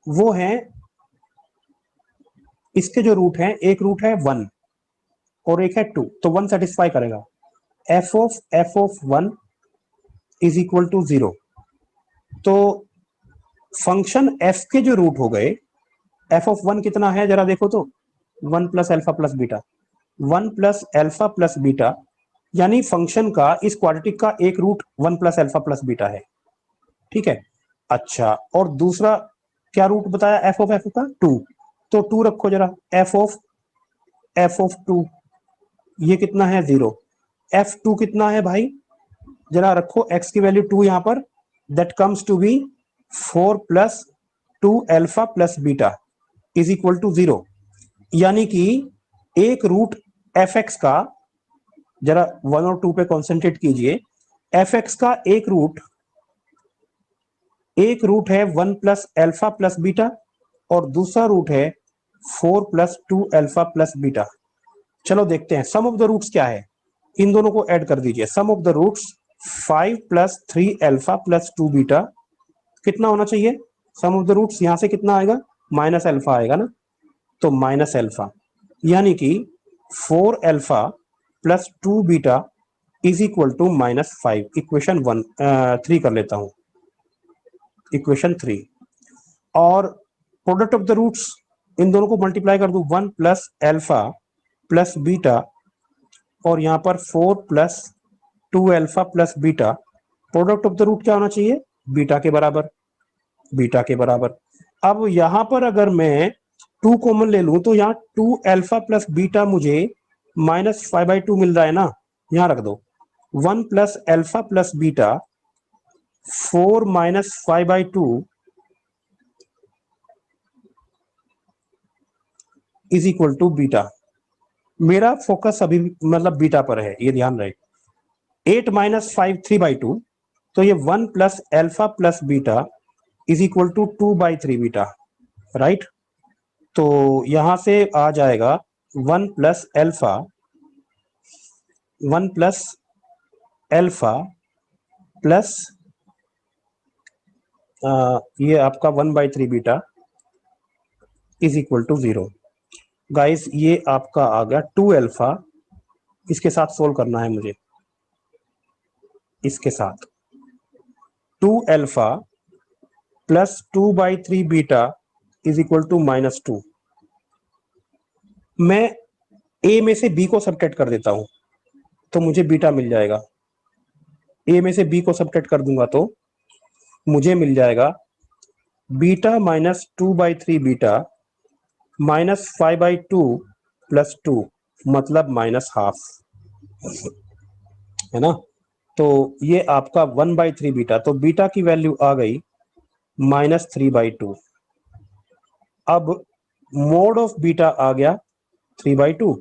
वो हैं, इसके जो रूट हैं, एक रूट है वन और एक है टू, तो वन सेटिस्फाई करेगा। F of one is equal to zero. तो फंक्शन एफ के जो रूट हो गए, एफ ऑफ वन कितना है जरा देखो तो, one plus alpha plus beta, 1 plus alpha plus beta, यानी फंक्शन का इस क्वाड्रेटिक का एक root 1 plus alpha plus beta है, ठीक है। अच्छा, और दूसरा क्या रूट बताया एफ ऑफ एफ का 2, तो 2 रखो जरा, एफ ऑफ 2 ये कितना है 0, एफ 2 कितना है भाई, जरा रखो एक्स की वैल्यू 2 यहां पर, that comes to be 4 plus 2 alpha plus beta is equal to 0, यानी कि एक रूट एफ एक्स का, जरा 1 और 2 पे कॉन्सेंट्रेट कीजिए, एफ एक्स का एक रूट है 1 प्लस एल्फा प्लस बीटा और दूसरा रूट है 4 प्लस 2 एल्फा प्लस बीटा। चलो देखते हैं सम ऑफ द रूट्स क्या है, इन दोनों को ऐड कर दीजिए, sum of the roots 5 plus 3 alpha plus 2 beta कितना होना चाहिए, सम ऑफ द रूट्स यहां से कितना आएगा, माइनस एल्फा आएगा ना, तो माइनस एल्फा, यानी कि 4 alpha plus 2 beta is equal to -5। Equation 3 कर लेता हूं, इक्वेशन 3, और प्रोडक्ट ऑफ द रूट्स इन दोनों को मल्टीप्लाई कर दूं, 1 प्लस एल्फा प्लस बीटा और यहां पर 4 plus 2 alpha plus beta, product of the root क्या होना चाहिए, बीटा के बराबर, बीटा के बराबर। अब यहां पर अगर मैं 2 कॉमन ले लूं तो यहाँ 2 एल्फा प्लस बीटा मुझे -5/2 मिल रहा है ना, यहां रख दो, 1 plus alpha plus beta 4 -5/2 is equal to beta. मेरा फोकस अभी मतलब बीटा पर है, ये ध्यान रहे, 8 -5 3/2, तो ये 1 plus alpha plus beta is equal to 2/3 beta, right. तो यहां से आ जाएगा 1 plus alpha, 1 plus alpha plus ये आपका 1/3 beta is equal to 0। Guys ये आपका आ गया 2 एल्फा, इसके साथ सोल्व करना है मुझे, इसके साथ 2 alpha plus 2/3 beta is equal to -2। मैं ए में से बी को सब्ट्रैक्ट कर देता हूं तो मुझे बीटा मिल जाएगा, ए में से बी को सब्ट्रैक्ट कर दूंगा तो मुझे मिल जाएगा बीटा -2/3 बीटा -5/2 प्लस 2 मतलब -12, है ना। तो ये आपका 1/3 बीटा, तो बीटा की वैल्यू आ गई -3/2। अब मोड ऑफ बीटा आ गया 3/2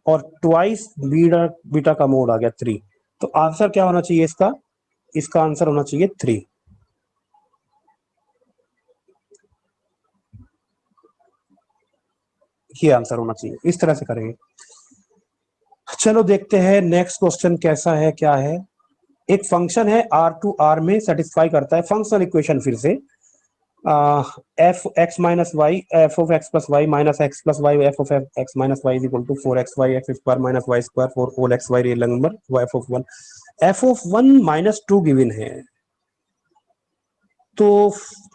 और ट्वाइस बीटा, बीटा का मोड आ गया 3, तो आंसर क्या होना चाहिए इसका, इसका आंसर होना चाहिए 3। ये आंसर होना चाहिए, इस तरह से करेंगे। चलो देखते हैं नेक्स्ट क्वेश्चन कैसा है, क्या है। एक फंक्शन है R टू R में सेटिस्फाई करता है फंक्शनल इक्वेशन, फिर से F X minus Y F of X plus Y minus X plus Y F of X minus Y is equal to 4xy X square minus Y square for whole X Y real number F of 1 -2 given है। तो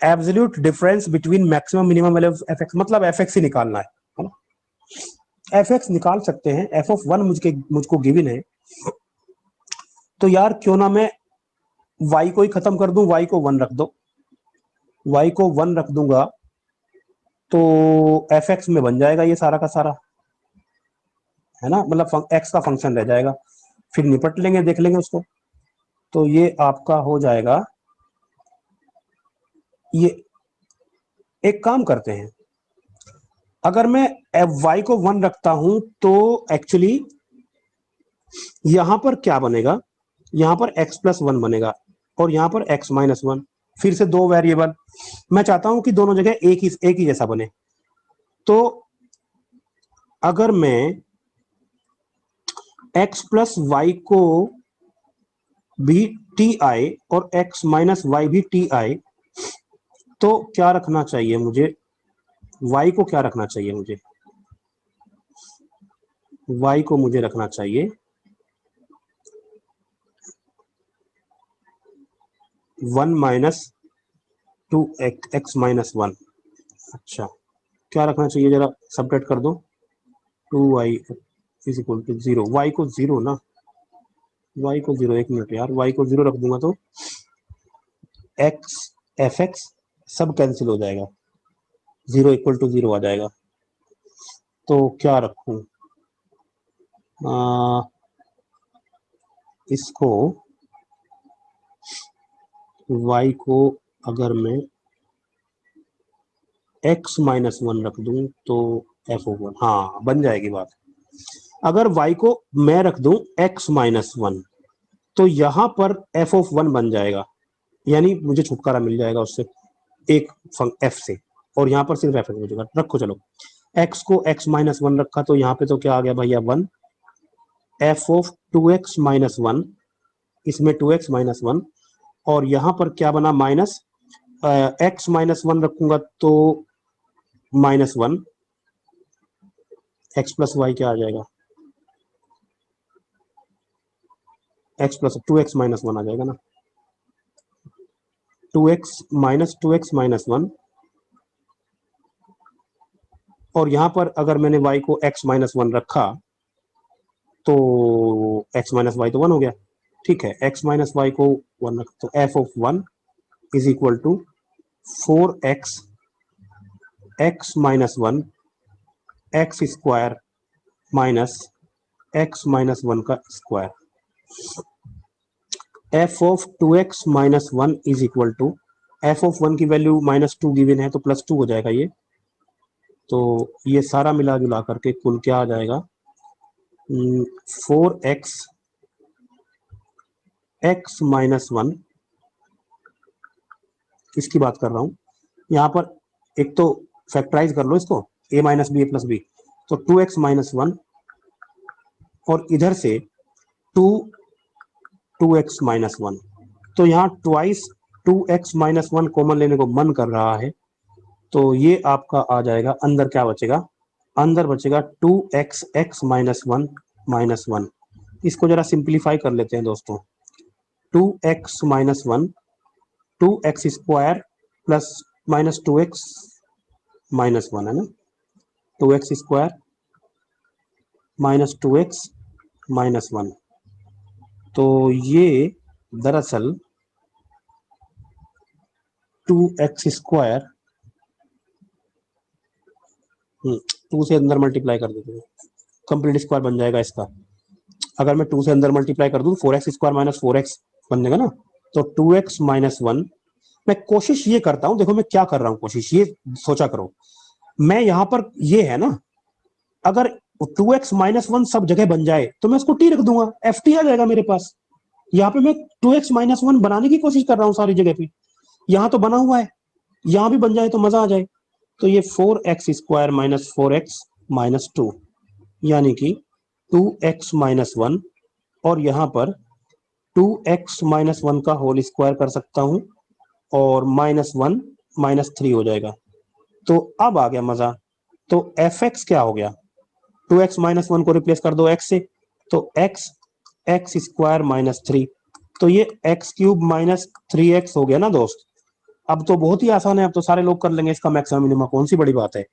absolute difference between maximum minimum value of F X, मतलब F X ही निकालना है ना, F x निकाल सकते हैं, एफ ऑफ 1 मुझको गिवन है, तो यार क्यों ना मैं y को ही खत्म कर दूं, y को 1 रख दो, y को 1 रख दूंगा तो एफ एक्स में बन जाएगा ये सारा का सारा, है ना, मतलब एक्स का फंक्शन रह जाएगा, फिर निपट लेंगे, देख लेंगे उसको। तो ये आपका हो जाएगा, ये एक काम करते हैं, अगर मैं y को 1 रखता हूं तो एक्चुअली यहां पर क्या बनेगा, यहां पर x प्लस 1 बनेगा और यहां पर x माइनस 1, फिर से दो वेरिएबल, मैं चाहता हूं कि दोनों जगह एक ही जैसा बने। तो अगर मैं x प्लस वाई को भी टी आई और x माइनस वाई भी टी आई, तो क्या रखना चाहिए मुझे, y को क्या रखना चाहिए मुझे, y को मुझे रखना चाहिए 1 माइनस 2 एक्स माइनस 1। अच्छा क्या रखना चाहिए, जरा सब्ट्रैक्ट कर दो, 2y is equal to 0, Y को 0 ना, वाई को 0, 1 मिनट यार, वाई को 0 रख दूंगा तो एक्स एफ एक्स सब कैंसिल हो जाएगा, 0 इक्वल टू 0 आ जाएगा। तो क्या रखूं, इसको y को अगर मैं x माइनस 1 रख दूं तो f ऑफ 1, हाँ बन जाएगी बात। अगर y को मैं रख दूं x माइनस 1 तो यहां पर f ऑफ 1 बन जाएगा, यानी मुझे छुटकारा मिल जाएगा उससे, एक f से, और यहाँ पर सिर्फ f बचेगा। रखो चलो, x को x माइनस 1 रखा तो यहाँ पे तो क्या आ गया भैया 1, f ऑफ 2x माइनस 1, इसमें 2x माइनस 1, और यहाँ पर क्या बना माइनस x माइनस 1 रखूंगा तो माइनस 1, x प्लस वाई क्या आ जाएगा, x प्लस 2x माइनस 1 आ जाएगा ना, 2x माइनस 1, और यहां पर अगर मैंने y को x माइनस 1 रखा तो x माइनस वाई तो 1 हो गया, ठीक है, x माइनस वाई को 1 रख तो f of 1 is equal to 4x x minus 1 x square minus x minus 1 का square, f of 2x minus 1 is equal to, f of 1 की वैल्यू माइनस 2 गिवन है तो प्लस 2 हो जाएगा ये, तो ये सारा मिला जुला करके कुल क्या आ जाएगा 4x x माइनस 1, इसकी बात कर रहा हूं, यहां पर एक तो फैक्टराइज कर लो इसको, a minus B A plus B, तो 2x माइनस 1, और इधर से 2x माइनस 1, तो यहाँ ट्वाइस 2x माइनस 1 कॉमन लेने को मन कर रहा है, तो ये आपका आ जाएगा, अंदर क्या बचेगा, अंदर बचेगा 2x x माइनस 1 माइनस 1, इसको जरा सिंप्लीफाई कर लेते हैं दोस्तों, 2x minus 1 2x square plus minus 2x minus 1 है ना, 2x square minus 2x minus 1, तो ये दरअसल 2x स्क्वायर 2 से अंदर मल्टीप्लाई कर देते हैं, कंप्लीट स्क्वायर बन जाएगा इसका, अगर मैं 2 से अंदर मल्टीप्लाई कर दूं 4x स्क्वायर माइनस 4x बन जाएगा ना, तो 2x माइनस 1, मैं कोशिश ये करता हूं, देखो मैं क्या कर रहा हूं, कोशिश ये सोचा करो, मैं यहां पर ये है ना, अगर 2x माइनस 1 सब जगह बन जाए तो मैं उसको t रख दूंगा, ft आ जाएगा मेरे पास, यहाँ पे मैं 2x माइनस 1 बनाने की कोशिश कर रहा हूँ सारी जगह पे, यहाँ तो बना हुआ है, यहाँ भी बन जाए तो मजा आ जाए, तो ये 4x square minus 4x minus 2, यानी कि 2x माइनस 1, और यहाँ पर 2x माइनस 1 का होल स्क्वायर कर सकता हूँ, और माइनस 1 माइनस 3 हो जाएगा, तो अब आ गया मजा, तो fx क्या हो गया, 2x माइनस 1 को रिप्लेस कर दो x से, तो x स्क्वायर माइनस 3, तो ये x क्यूब माइनस 3x हो गया ना दोस्त। अब तो बहुत ही आसान है, अब तो सारे लोग कर लेंगे इसका मैक्सिमम मिनिमम, कौन सी बड़ी बात है।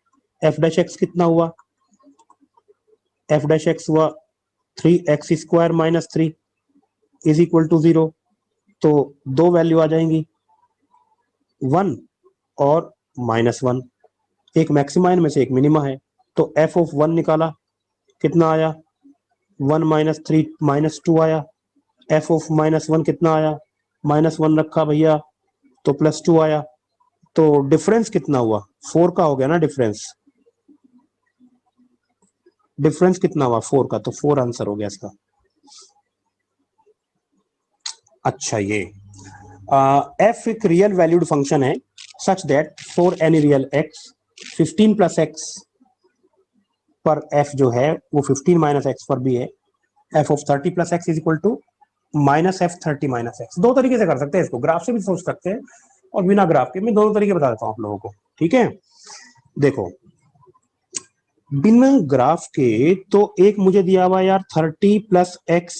f डैश एक्स कितना हुआ, f डैश एक्स हुआ 3x square minus 3 is equal to 0, तो दो वैल्यू आ जाएंगी 1 और माइनस 1, एक मैक्सिमा में से एक मिनिमा है, तो f ऑफ 1 निकाला, कितना आया 1 माइनस 3 माइनस 2 आया, f ऑफ माइनस 1 कितना आया, माइनस 1 रखा भैया तो प्लस 2 आया, तो डिफरेंस कितना हुआ 4 का हो गया ना डिफरेंस, डिफरेंस कितना हुआ 4 का, तो 4 आंसर हो गया इसका। अच्छा ये f एक रियल वैल्यूड फंक्शन है such that for any real x 15 plus x पर f जो है वो 15 माइनस x पर भी है, f of 30 plus x is equal to minus f 30 minus x, दो तरीके से कर सकते हैं इसको, ग्राफ से भी सोच सकते हैं और बिना ग्राफ के, मैं दोनों तरीके बता देता हूँ आप लोगों को, ठीक है। देखो बिना ग्राफ के तो एक मुझे दिया हुआ यार 30 plus x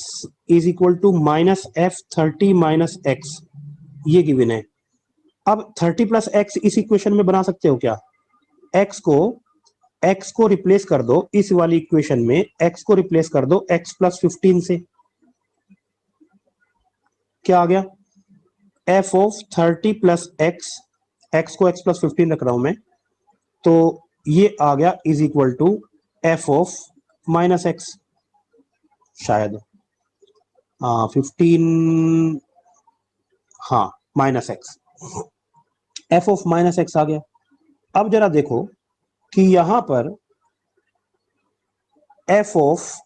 is equal to minus F 30 minus x, ये गिवन है। अब 30 प्लस एक्स इस इक्वेशन में बना सकते हो क्या, एक्स को x को रिप्लेस कर दो इस वाली इक्वेशन में, x को रिप्लेस कर दो x प्लस 15 से, क्या आ गया, f of 30 plus x, x को x प्लस 15 रख रहा हूं मैं, तो ये आ गया is equal to f of minus X, शायद 15, हाँ minus X, f of minus X आ गया। अब जरा देखो कि यहां पर f ऑफ,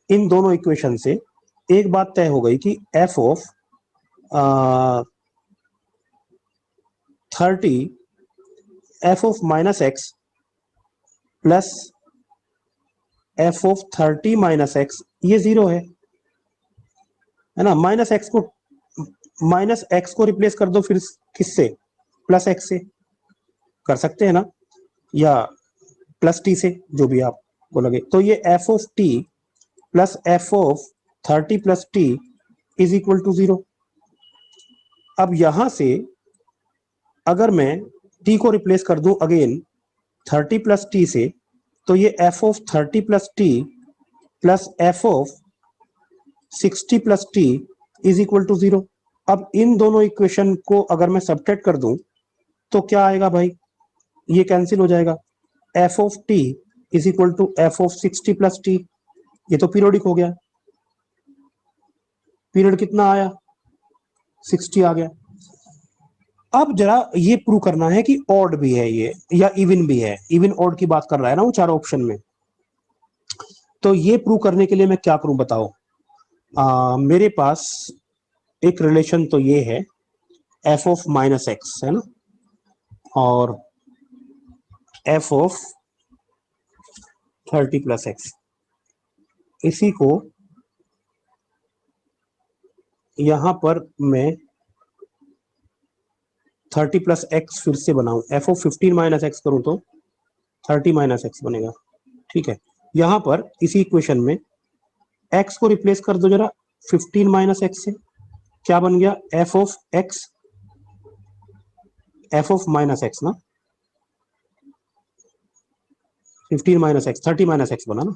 इन दोनों इक्वेशन से एक बात तय हो गई कि f of 30, f of minus X plus f of 30 minus x, ये जीरो है ना। माइनस एक्स को रिप्लेस कर दो फिर किससे, प्लस एक्स से कर सकते हैं ना, या प्लस टी से, जो भी आपको लगे। तो ये f of T plus f of 30 plus T is equal to 0। अब यहां से अगर मैं t को रिप्लेस कर दूं अगेन 30 प्लस टी से, तो ये f of 30 plus T plus f of 60 plus T is equal to 0। अब इन दोनों इक्वेशन को अगर मैं सब्ट्रैक्ट कर दूं तो क्या आएगा भाई, ये कैंसिल हो जाएगा, f of t is equal to f of 60 plus T, ये तो पीरियोडिक हो गया, पीरियड कितना आया, 60 आ गया। अब जरा ये प्रूव करना है कि ऑड भी है ये या इवन भी है, इवन ऑड की बात कर रहा है ना वो चारों ऑप्शन में। तो ये प्रूव करने के लिए मैं क्या करूं बताओ, मेरे पास एक रिलेशन तो ये है f ऑफ माइनस एक्स है ना, और f ऑफ 30 प्लस एक्स, इसी को यहां पर मैं 30 प्लस एक्स फिर से बनाऊं, f ऑफ 15 माइनस एक्स करूं तो 30 माइनस एक्स बनेगा, ठीक है। यहां पर इसी इक्वेशन में x को रिप्लेस कर दो जरा 15 माइनस एक्स से, क्या बन गया, f of x, f of minus x ना, 15 माइनस एक्स 30 माइनस एक्स बना ना,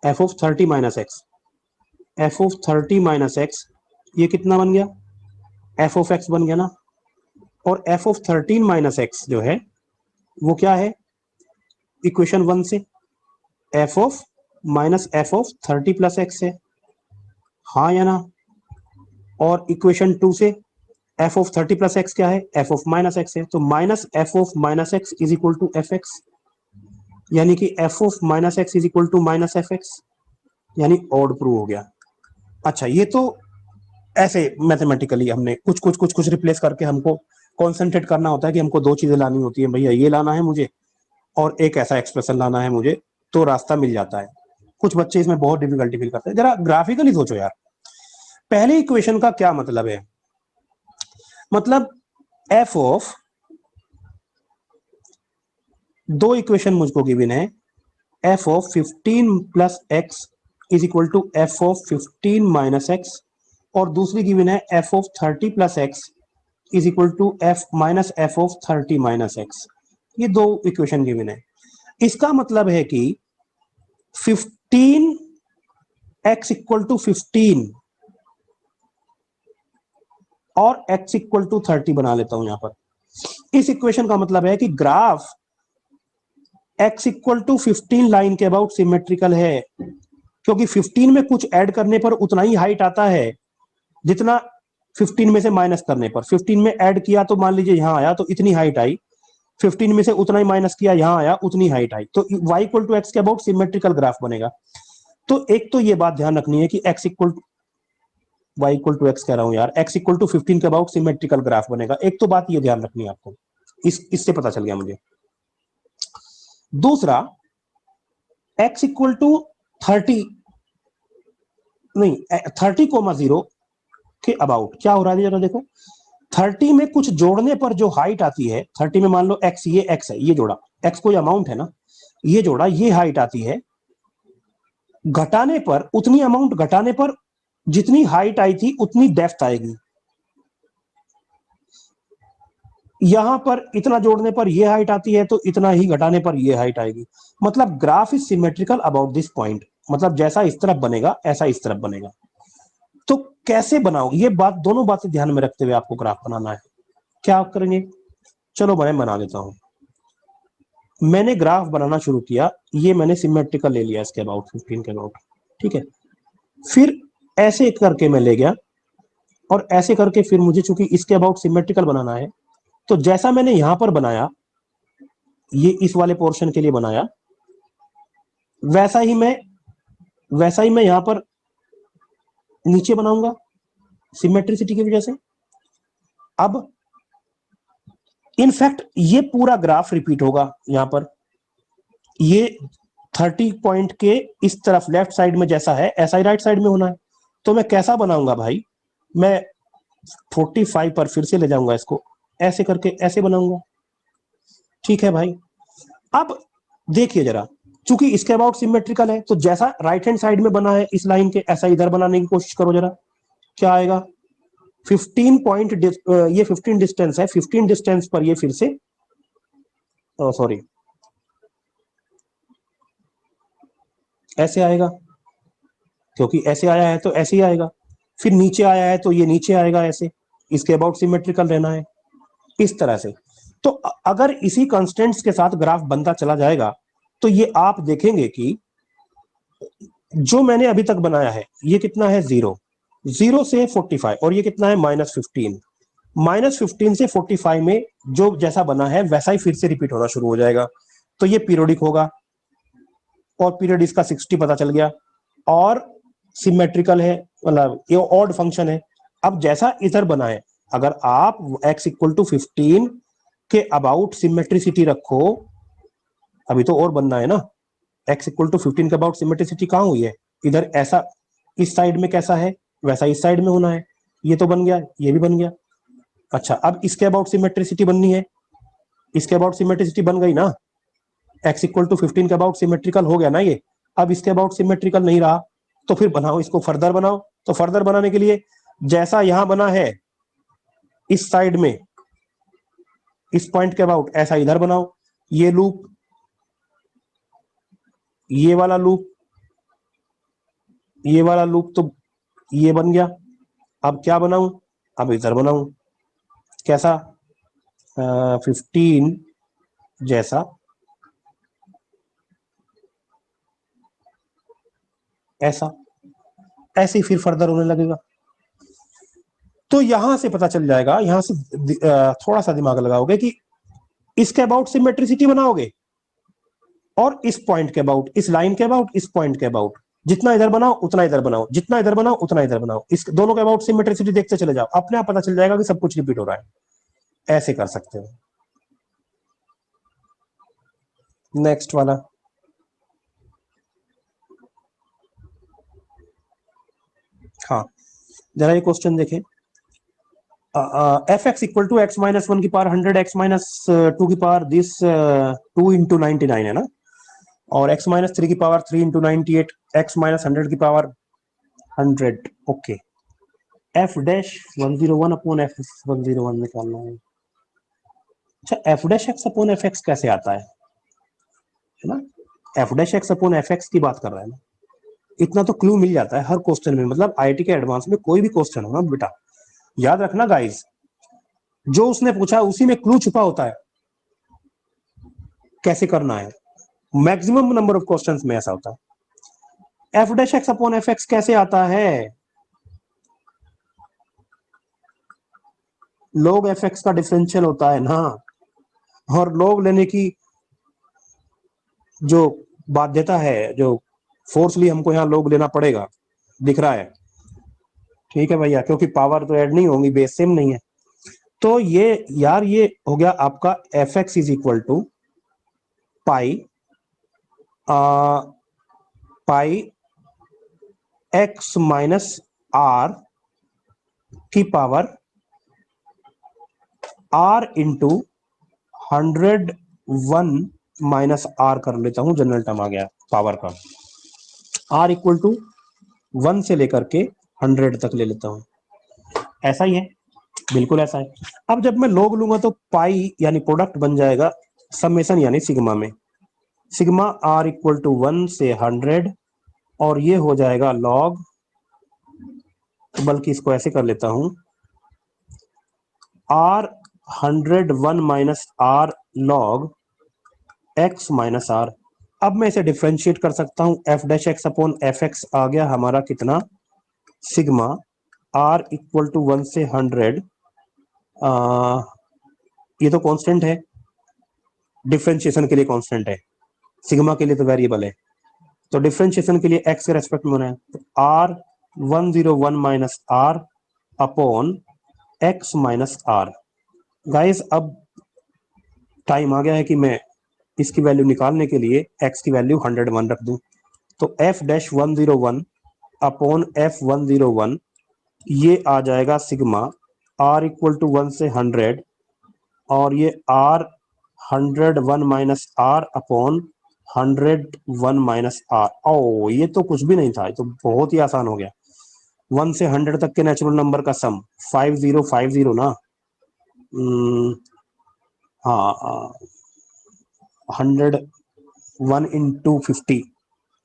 f of 30 minus X, f of 30 minus x, ये कितना बन गया, f ऑफ x बन गया ना। और f ऑफ 13 माइनस एक्स जो है वो क्या है, इक्वेशन 1 से f of minus f of 30 plus x है, हाँ या ना। और इक्वेशन 2 से f ऑफ 30 प्लस एक्स क्या है, f ऑफ माइनस एक्स है, तो minus f of minus x is equal to f x, यानी कि f of minus x is equal to minus f x, यानी ऑड प्रूव हो गया। अच्छा, ये तो ऐसे मैथमेटिकली हमने कुछ कुछ कुछ कुछ रिप्लेस करके हमको कॉन्सेंट्रेट करना होता है कि हमको दो चीजें लानी होती है, भैया ये लाना है मुझे और एक ऐसा एक्सप्रेशन लाना है मुझे, तो रास्ता मिल जाता है। कुछ बच्चे इसमें बहुत डिफिकल्टी फील करते हैं। जरा ग्राफिकली सोचो यार, पहले इक्वेशन का क्या मतलब है, मतलब f ऑफ, दो इक्वेशन मुझको गिवन है, f of 15 plus x is equal to f of 15 minus x, और दूसरी गिवन है f of 30 plus x is equal to f minus f of 30 minus x. ये दो इक्वेशन गिवन है। इसका मतलब है कि 15 x इक्वल टू 15 और x इक्वल टू 30 बना लेता हूं यहां पर। इस इक्वेशन का मतलब है कि graph x equal to 15 line के अबाउट सिमेट्रिकल है, क्योंकि 15 में कुछ ऐड करने पर उतना ही हाइट आता है जितना 15 में से माइनस करने पर। 15 में ऐड किया तो मान लीजिए यहां आया तो इतनी हाइट आई, 15 में से उतना ही माइनस किया यहां आया उतनी हाइट आई, तो y इक्वल टू एक्स के अबाउट सिमेट्रिकल ग्राफ बनेगा। तो एक तो ये बात ध्यान रखनी है कि x equal to y equal to x कह रहा हूं यार, x इक्वल टू 15 के अबाउट सिमेट्रिकल ग्राफ बनेगा। एक तो बात ये ध्यान रखनी है आपको, इससे पता चल गया मुझे। दूसरा, x इक्वल टू 30 नहीं 30,0 के अबाउट क्या हो रहा है जरा देखो, 30 में कुछ जोड़ने पर जो हाइट आती है, 30 में मान लो x, ये x है, ये जोड़ा x कोई अमाउंट है ना, ये जोड़ा ये हाइट आती है, घटाने पर उतनी अमाउंट घटाने पर जितनी हाइट आई थी उतनी डेप्थ आएगी। यहां पर इतना जोड़ने पर ये हाइट आती है तो इतना ही घटाने पर ये हाइट आएगी। मतलब graph is symmetrical about this point, मतलब जैसा इस तरफ बनेगा ऐसा इस तरफ बनेगा। तो कैसे बनाओ, ये बात, दोनों बातें ध्यान में रखते हुए आपको ग्राफ बनाना है। क्या आप करेंगे, चलो मैं बना देता हूं। मैंने ग्राफ बनाना शुरू किया, ये मैंने सिमेट्रिकल ले लिया इसके अबाउट 15 के अबाउट, ठीक है। फिर ऐसे करके मैं ले गया और ऐसे करके फिर मुझे चूंकि इसके अबाउट सिमेट्रिकल बनाना है, तो जैसा मैंने यहां पर बनाया, ये इस वाले पोर्शन के लिए बनाया, वैसा ही मैं यहां पर नीचे बनाऊंगा सिमेट्रिसिटी की वजह से। अब इनफैक्ट ये पूरा ग्राफ रिपीट होगा यहां पर, ये 30 पॉइंट के इस तरफ लेफ्ट साइड में जैसा है ऐसा ही राइट साइड में होना है। तो मैं कैसा बनाऊंगा भाई, मैं 45 पर फिर से ले जाऊंगा इसको, ऐसे करके ऐसे बनाऊंगा, ठीक है भाई। अब देखिए जरा, चूंकि इसके अबाउट सिमेट्रिकल है तो जैसा राइट हैंड साइड में बना है इस लाइन के, ऐसा इधर बनाने की कोशिश करो जरा, क्या आएगा। 15 पॉइंट ये 15 डिस्टेंस है, 15 डिस्टेंस पर ये फिर से, सॉरी, ऐसे आएगा, क्योंकि ऐसे आया है तो ऐसे ही आएगा। फिर नीचे आया है तो ये नीचे आएगा ऐसे, इसके अबाउट सिमेट्रिकल रहना है इस तरह से। तो अगर इसी कांस्टेंट्स के साथ ग्राफ बनता चला जाएगा तो ये आप देखेंगे कि जो मैंने अभी तक बनाया है ये कितना है, 0 से 45, और ये कितना है -15। -15 से 45 में जो जैसा बना है वैसा ही फिर से रिपीट होना शुरू हो जाएगा। तो ये पीरियोडिक होगा, और पीरियड इसका 60 पता चल गया, और सिमेट्रिकल है, मतलब ये ऑड फंक्शन है। अब जैसा इधर बना है, अगर आप x = 15 के अबाउट सिमेट्रिसिटी रखो, अभी तो और बनना है ना, x = 15 के अबाउट सिमेट्रिसिटी कहां हुई है, इधर ऐसा, इस साइड में कैसा है वैसा इस साइड में होना है, ये तो बन गया, ये भी बन गया। अच्छा, अब इसके अबाउट सिमेट्रिसिटी बननी है, इसके अबाउट सिमेट्रिसिटी बन गई ना, x = 15 के अबाउट सिमेट्रिकल हो गया ना ये। अब इसके अबाउट सिमेट्रिकल नहीं रहा, तो फिर बनाओ, इसको फर्दर बनाओ। तो फर्दर बनाने के लिए जैसा यहां बना है इस साइड में, इस पॉइंट के अबाउट, ऐसा इधर बनाओ। ये लूप, ये वाला लूप, ये वाला लूप, तो ये बन गया। अब क्या बनाऊं, अब इधर बनाऊं, कैसा, 15 जैसा, ऐसा, ऐसे ही फिर फर्दर होने लगेगा। तो यहां से पता चल जाएगा, यहां से थोड़ा सा दिमाग लगाओगे कि इसके अबाउट सिमेट्रिसिटी बनाओगे, और इस पॉइंट के अबाउट, इस लाइन के अबाउट, इस पॉइंट के अबाउट, जितना इधर बनाओ उतना इधर बनाओ, जितना इधर बनाओ उतना इधर बनाओ, इस दोनों के अबाउट सिमेट्रिसिटी देखते चले जाओ, अपने आप पता चल जाएगा कि सब कुछ रिपीट हो रहा है। ऐसे कर सकते हो। नेक्स्ट वाला, हाँ, जरा ये क्वेश्चन देखें। F x equal to x minus 1 की पावर 100, एक्स माइनस 2 की पावर दिस 2 × 99 है ना, और x माइनस 3 की पावर 3 × 98, x माइनस 100 की power 100। Okay, f dash 101 upon f 101 निकालना है। अच्छा, f dash x upon F x कैसे आता है ना, f dash x upon F x की बात कर रहा है ना। इतना तो क्लू मिल जाता है हर क्वेश्चन में, मतलब आईआईटी के एडवांस में कोई भी क्वेश्चन हो ना बेटा, याद रखना गाइस, जो उसने पूछा उसी में क्लू छुपा होता है, कैसे करना है। मैक्सिमम नंबर ऑफ क्वेश्चंस में ऐसा होता है। f dash x upon F x कैसे आता है, log एफ एक्स का डिफरेंशियल होता है ना, और log लेने की जो बाध्यता है, जो फोर्सली हमको यहाँ log लेना पड़ेगा, दिख रहा है, ठीक है भैया, क्योंकि पावर तो ऐड नहीं होंगी, बेस सेम नहीं है। तो ये यार, ये हो गया आपका F x is equal to pi pi X minus R की power R into 101 minus R कर लेता हूं, जनरल टर्म आ गया पावर का, आर इक्वल टू 1 से लेकर के 100 तक ले लेता हूं, ऐसा ही है। बिल्कुल ऐसा है। अब जब मैं log लूंगा तो पाई यानी प्रोडक्ट बन जाएगा समेशन यानी सिग्मा में, सिग्मा आर इक्वल टू 1 से 100 और ये हो जाएगा log, बल्कि इसको ऐसे कर लेता हूं, R 101 minus R log x minus R. अब मैं इसे डिफ्रेंशिएट कर सकता हूं, F dash X upon F X आ गया हमारा कितना, सिग्मा आर इक्वल टू 1 से 100, ये तो कांस्टेंट है, डिफरेंशिएशन के लिए कांस्टेंट है, सिग्मा के लिए तो वेरिएबल है, तो डिफरेंशिएशन के लिए एक्स के रेस्पेक्ट में होना है, तो r 101 minus are upon x minus r. Guys अब टाइम आ गया है कि मैं इसकी वैल्यू निकालने के लिए एक्स की वैल्यू 101 रख दूं, तो एफ डैश 101 अपॉन एफ 101 ये आ जाएगा सिग्मा आर इक्वल टू 1 से 100 और ये R 101 minus are upon 101 minus R. Oh ये तो कुछ भी नहीं था, ये तो बहुत ही आसान हो गया। 1 से 100 तक के नेचुरल नंबर का सम 5050 ना, हाँ 101 इंटू 50,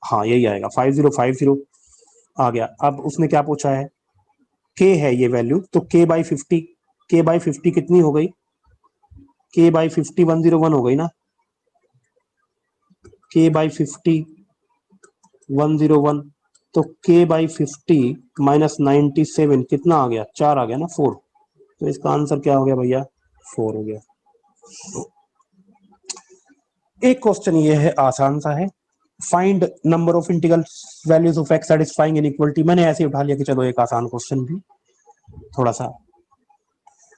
हाँ यही आएगा 5050 आ गया। अब उसने क्या पूछा है, के है ये वैल्यू, तो के बाई 50, के बाई 50 कितनी हो गई, के बाई 50 101 हो गई ना, के बाई 50 101, तो के बाई 50 माइनस 97 कितना आ गया, 4 आ गया ना, 4, तो इसका आंसर क्या हो गया भैया, 4 हो गया। एक क्वेश्चन ये है, आसान सा है, find number of integral values of x satisfying inequality. मैंने ऐसे उठा लिया कि चलो एक आसान क्वेश्चन भी थोड़ा सा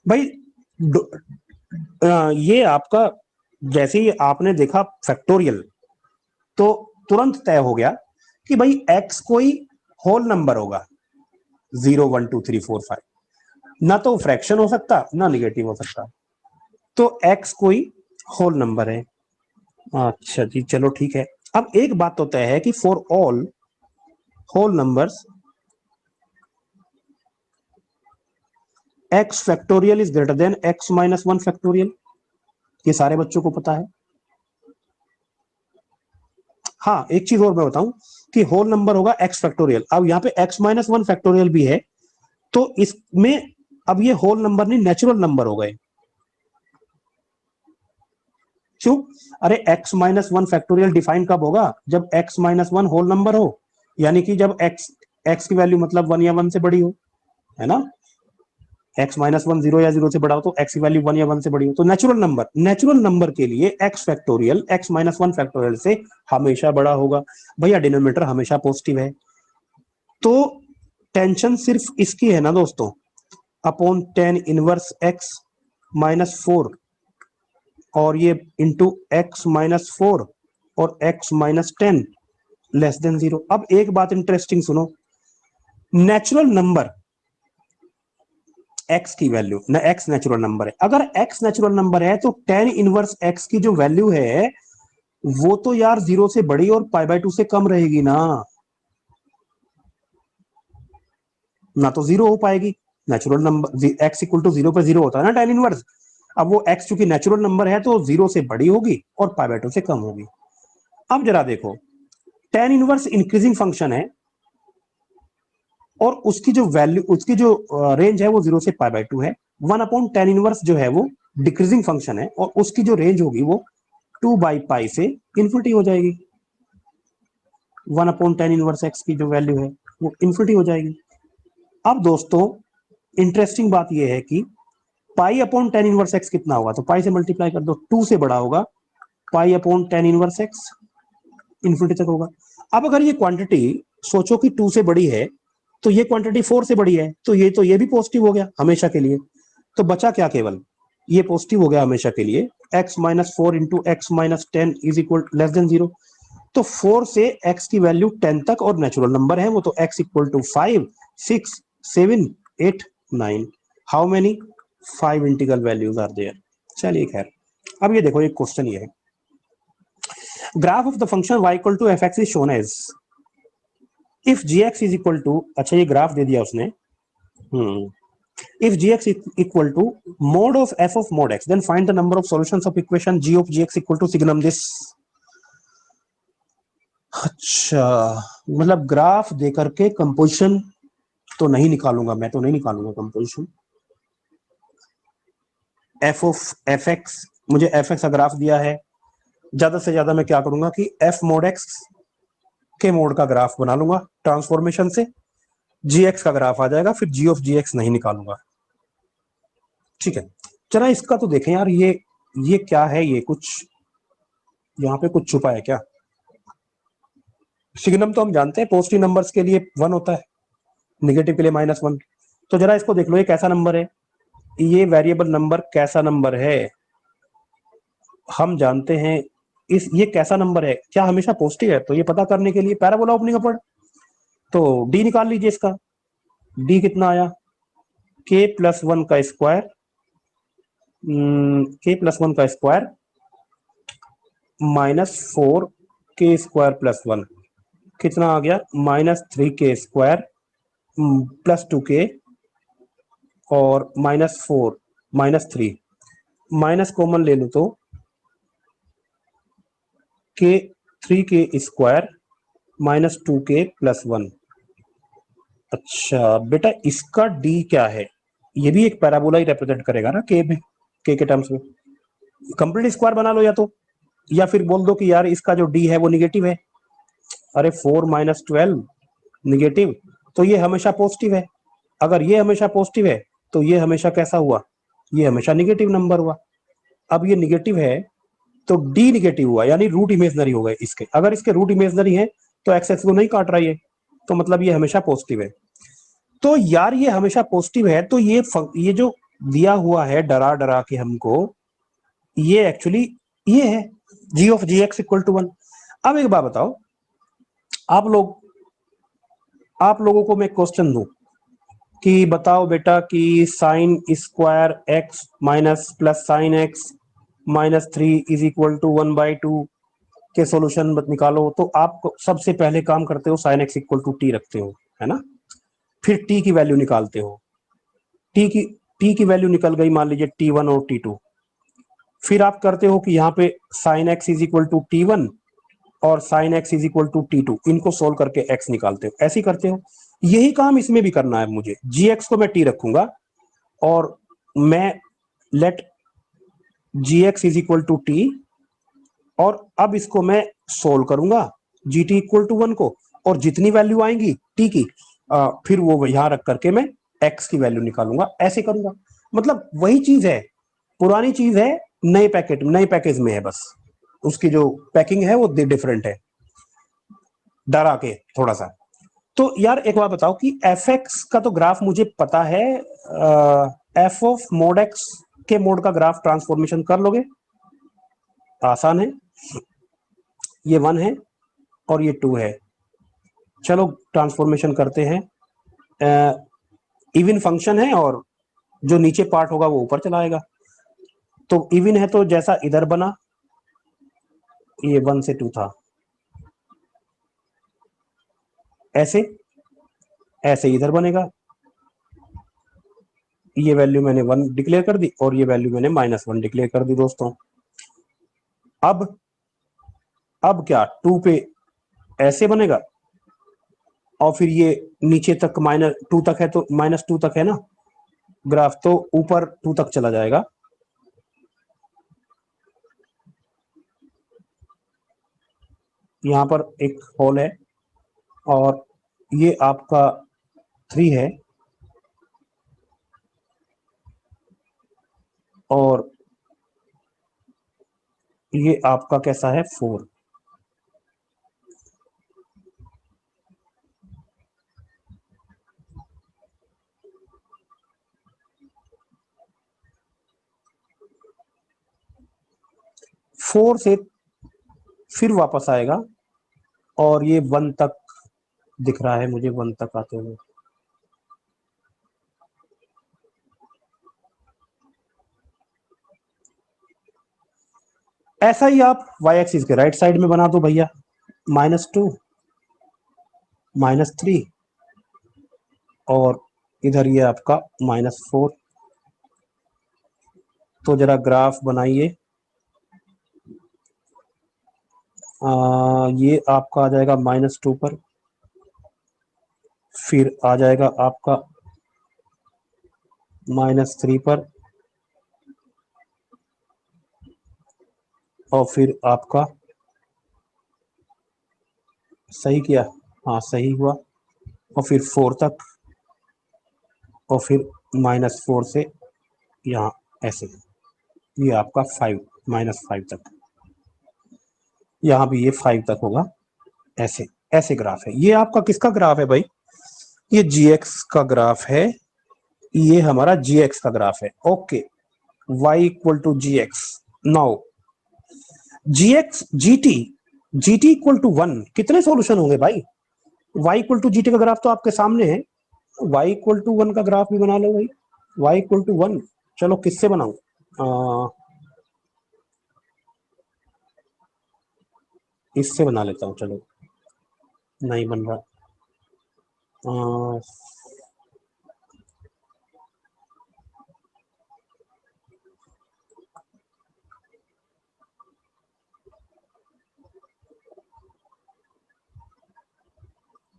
भाई, ये आपका जैसे ही आपने देखा फैक्टोरियल तो तुरंत तय हो गया कि भाई एक्स कोई होल नंबर होगा, 0 1 2 3 4 5, ना तो फ्रैक्शन हो सकता ना निगेटिव हो सकता, तो एक्स कोई होल नंबर है। अच्छा जी चलो ठीक है। अब एक बात तो तय है कि for all whole numbers x factorial is greater than x minus 1 factorial, ये सारे बच्चों को पता है। हाँ एक चीज और मैं बताऊं कि होल नंबर होगा एक्स फैक्टोरियल, अब यहाँ पे एक्स माइनस 1 फैक्टोरियल भी है, तो इसमें अब ये होल नंबर नहीं नेचुरल नंबर हो गए। क्यों, अरे एक्स माइनस 1 फैक्टोरियल डिफाइन कब होगा, जब एक्स माइनस 1 होल नंबर हो, यानी कि जब एक्स एक्स की वैल्यू मतलब 1 या 1 से बड़ी हो, है ना, एक्स माइनस 1 0 या 0 से बड़ा हो तो एक्स की वैल्यू 1 या 1 से बड़ी हो, तो नेचुरल नंबर के लिए x factorial x minus 1 factorial से हमेशा बड़ा होगा। भैया डिनोमिनेटर हमेशा पॉजिटिव है, तो टेंशन सिर्फ इसकी है ना दोस्तों, upon tan inverse x minus 4 और ये इंटू एक्स माइनस 4 और एक्स माइनस 10 लेस देन 0। अब एक बात इंटरेस्टिंग सुनो, नेचुरल नंबर एक्स की वैल्यू ना, एक्स नेचुरल नंबर है, अगर एक्स नेचुरल नंबर है तो टेन इनवर्स एक्स की जो वैल्यू है वो तो यार 0 से बड़ी और पाई बाय 2 से कम रहेगी ना, ना तो 0 हो पाएगी। Natural number x equal to 0 पर 0 होता है ना टेन इनवर्स, अब वो एक्स चूंकि नेचुरल नंबर है तो 0 से बड़ी होगी और पाई बाय 2 से कम होगी। अब जरा देखो, टेन इनवर्स इंक्रीजिंग फंक्शन है और उसकी जो वैल्यू उसकी जो रेंज है वो 0 से पाई बाय 2 है, 1 अपॉन टेन इनवर्स जो है वो डिक्रीजिंग फंक्शन है और उसकी जो रेंज होगी वो 2 बाई पाई से इन्फिनिटी हो जाएगी, 1 अपॉन टेन इनवर्स एक्स की जो वैल्यू है वो इन्फिनिटी हो जाएगी। अब दोस्तों इंटरेस्टिंग बात यह है कि pi upon tan inverse x कितना होगा, तो पाई से मल्टीप्लाई कर दो, 2 से बड़ा होगा, pi upon tan inverse x infinity तक होगा। अब अगर ये क्वांटिटी सोचो कि 2 से बड़ी है तो ये क्वांटिटी 4 से बड़ी है, तो ये भी पॉजिटिव हो गया हमेशा के लिए, तो बचा क्या, केवल ये पॉजिटिव हो गया हमेशा के लिए, x minus 4 into x minus 10 is equal less than 0, तो 4 से x की वैल्यू 10 तक और नेचुरल नंबर है वो, तो x equal to 5 6 7 8 9, how many 5 integral values are there. चलिए खैर, अब ये देखो एक क्वेश्चन ये है, graph of the function y equal to f x is shown as if g x is equal to, अच्छा ये ग्राफ दे दिया उसने, If gx equal to mod of f of mod x, then find the number of solutions of equation g of gx equal to signum this. अच्छा, मतलब graph देकर के composition तो नहीं निकालूंगा, मैं तो नहीं निकालूंगा composition. F of F x, मुझे एफ एक्स का ग्राफ दिया है, ज्यादा से ज्यादा मैं क्या करूंगा कि एफ मोड एक्स के मोड का ग्राफ बना लूंगा ट्रांसफॉर्मेशन से, जी एक्स का ग्राफ आ जाएगा, फिर जी ऑफ जी एक्स नहीं निकालूंगा। ठीक है, चला इसका तो देखें यार, ये क्या है, ये कुछ यहाँ पे कुछ छुपा है क्या? सिग्नम तो हम जानते हैं पॉजिटिव नंबर्स के लिए 1 होता है, नेगेटिव के लिए -1। तो जरा इसको देख लो, ये कैसा नंबर है, ये वेरिएबल नंबर कैसा नंबर है? हम जानते हैं ये कैसा नंबर है, क्या हमेशा पॉजिटिव है? तो ये पता करने के लिए पैराबोला ओपनिंग अपवर्ड, तो डी निकाल लीजिए इसका। डी कितना आया, k प्लस 1 का स्क्वायर, k+1 का स्क्वायर -4 k स्क्वायर प्लस 1, कितना आ गया, -3 k स्क्वायर प्लस 2 k और -4 -3, माइनस कॉमन ले लूं तो k 3 k square -2 k plus 1। अच्छा बेटा, इसका d क्या है? ये भी एक पैराबोला ही रिप्रेजेंट करेगा ना k में, k के टर्म्स में। कंप्लीट स्क्वायर बना लो, या फिर बोल दो कि यार इसका जो d है वो निगेटिव है। अरे 4 - 12 निगेटिव, तो ये हमेशा पॉजिटिव है। अगर ये हमेशा पॉजिटिव है तो ये हमेशा कैसा हुआ, ये हमेशा निगेटिव नंबर हुआ। अब ये निगेटिव है तो डी निगेटिव हुआ, यानी रूट इमेजनरी हो गए इसके। अगर इसके रूट इमेजनरी है तो एक्स एक्स को नहीं काट रहा है, तो मतलब ये हमेशा पॉजिटिव है। तो यार ये हमेशा पॉजिटिव है, तो ये जो दिया हुआ है डरा डरा के हमको, ये एक्चुअली ये है G of ji X equal to 1। अब एक बात बताओ, आप लोगों को मैं क्वेश्चन दूं कि बताओ बेटा कि sine square x minus plus sine x -3 is equal to 1/2 के सॉल्यूशन निकालो, तो आप सबसे पहले काम करते हो sine x equal to T रखते हो, है ना? फिर टी की वैल्यू निकालते हो, टी की वैल्यू निकल गई मान लीजिए T1 और T2। फिर आप करते हो कि यहाँ पे sine x is equal to T1 और sine x is equal to T2, इनको सोल्व करके एक्स निकालते हो, ऐसे ही करते हो। यही काम इसमें भी करना है मुझे। जी एक्स को मैं टी रखूंगा और मैं let g x is equal to T, और अब इसको मैं सोल्व करूंगा जी टी इक्वल टू 1 को, और जितनी वैल्यू आएंगी टी की फिर वो यहां रख करके मैं एक्स की वैल्यू निकालूंगा, ऐसे करूंगा। मतलब वही चीज है, पुरानी चीज है, नए पैकेज में है, बस उसकी जो पैकिंग है वो डिफरेंट है, डरा के थोड़ा सा। तो यार एक बात बताओ कि एफ एक्स का तो ग्राफ मुझे पता है, एफ ऑफ मोड एक्स के मोड का ग्राफ ट्रांसफॉर्मेशन कर लोगे, आसान है। ये 1 है और ये 2 है, चलो ट्रांसफॉर्मेशन करते हैं। इवन फंक्शन है और जो नीचे पार्ट होगा वो ऊपर चला आएगा। तो इवन है तो जैसा इधर बना, ये 1 से 2 था, ऐसे ऐसे इधर बनेगा। ये वैल्यू मैंने 1 डिक्लेयर कर दी और ये वैल्यू मैंने -1 डिक्लेयर कर दी दोस्तों। अब क्या 2 पे ऐसे बनेगा, और फिर ये नीचे तक -2 तक है, तो -2 तक है ना ग्राफ, तो ऊपर 2 तक चला जाएगा। यहाँ पर एक होल है और ये आपका 3 है और ये आपका कैसा है 4। फोर से फिर वापस आएगा और ये 1 तक दिख रहा है मुझे, 1 तक आते हुए। ऐसा ही आप y एक्सिस के राइट साइड में बना दो भैया, -2 -3 और इधर ये आपका -4। तो जरा ग्राफ बनाइए। ये आपका आ जाएगा -2 पर, फिर आ जाएगा आपका -3 पर, और फिर आपका सही किया, हाँ सही हुआ, और फिर 4 तक, और फिर -4 से यहाँ ऐसे, ये आपका 5 -5 तक, यहाँ भी ये 5 तक होगा, ऐसे ऐसे ग्राफ है। ये आपका किसका ग्राफ है भाई? ये gx का ग्राफ है, ये हमारा gx का ग्राफ है। Okay, y equal to g x. Now gx gt equal to 1, कितने सॉल्यूशन होंगे भाई? y इक्वल टू gt का ग्राफ तो आपके सामने है, y इक्वल टू 1 का ग्राफ भी बना लो भाई। y इक्वल टू 1, चलो किससे बनाऊं? इससे बना लेता हूं, चलो नहीं बन रहा। आ,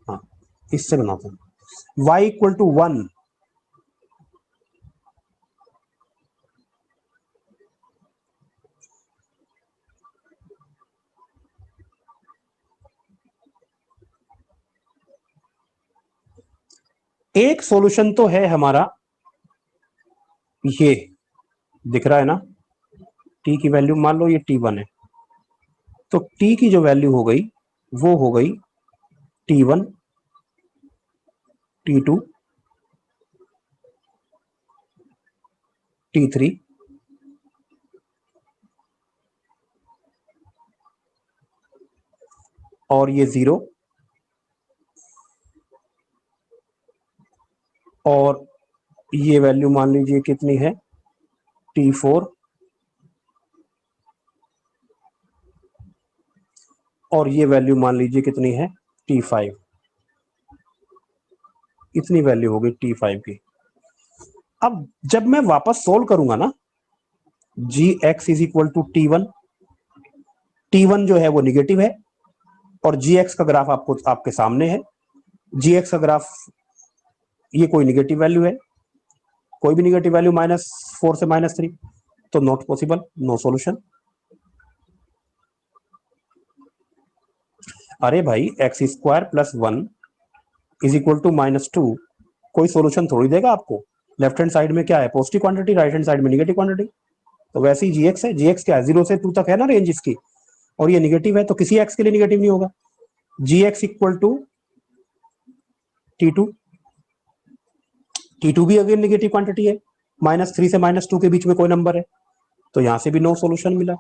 हाँ, इससे बनाता हूं। y इक्वल टू 1, एक सॉल्यूशन तो है हमारा, ये दिख रहा है ना, t की वैल्यू मान लो ये t1 है, तो t की जो वैल्यू हो गई वो हो गई t1, t2, t3, और ये 0, और ये वैल्यू मान लीजिए कितनी है, t4, और ये वैल्यू मान लीजिए कितनी है, t5। इतनी वैल्यू होगी t5 की। अब जब मैं वापस सोल्व करूंगा ना, gx is equal to t1, t1 जो है वो निगेटिव है, और gx का ग्राफ आपको आपके सामने है। gx का ग्राफ, ये कोई निगेटिव वैल्यू है, कोई भी निगेटिव वैल्यू -4 से -3, तो नॉट पॉसिबल, नो सॉल्यूशन। अरे भाई x² plus 1 is equal to -2, कोई सॉल्यूशन थोड़ी देगा आपको। लेफ्ट हैंड साइड में क्या है, positive quantity, right hand side में निगेटिव क्वांटिटी। तो वैसे ही जीएक्स है, जीएक्स क्या है, 0 से 2 तक है ना रेंज इसकी, और ये निगेटिव है, तो किसी एक्स के लिए निगेटिव नहीं होगा। GX equal to T2, T2 भी अगेन निगेटिव क्वांटिटी है, -3 से -2 के बीच में कोई नंबर है, तो यहां से भी नो सॉल्यूशन मिला।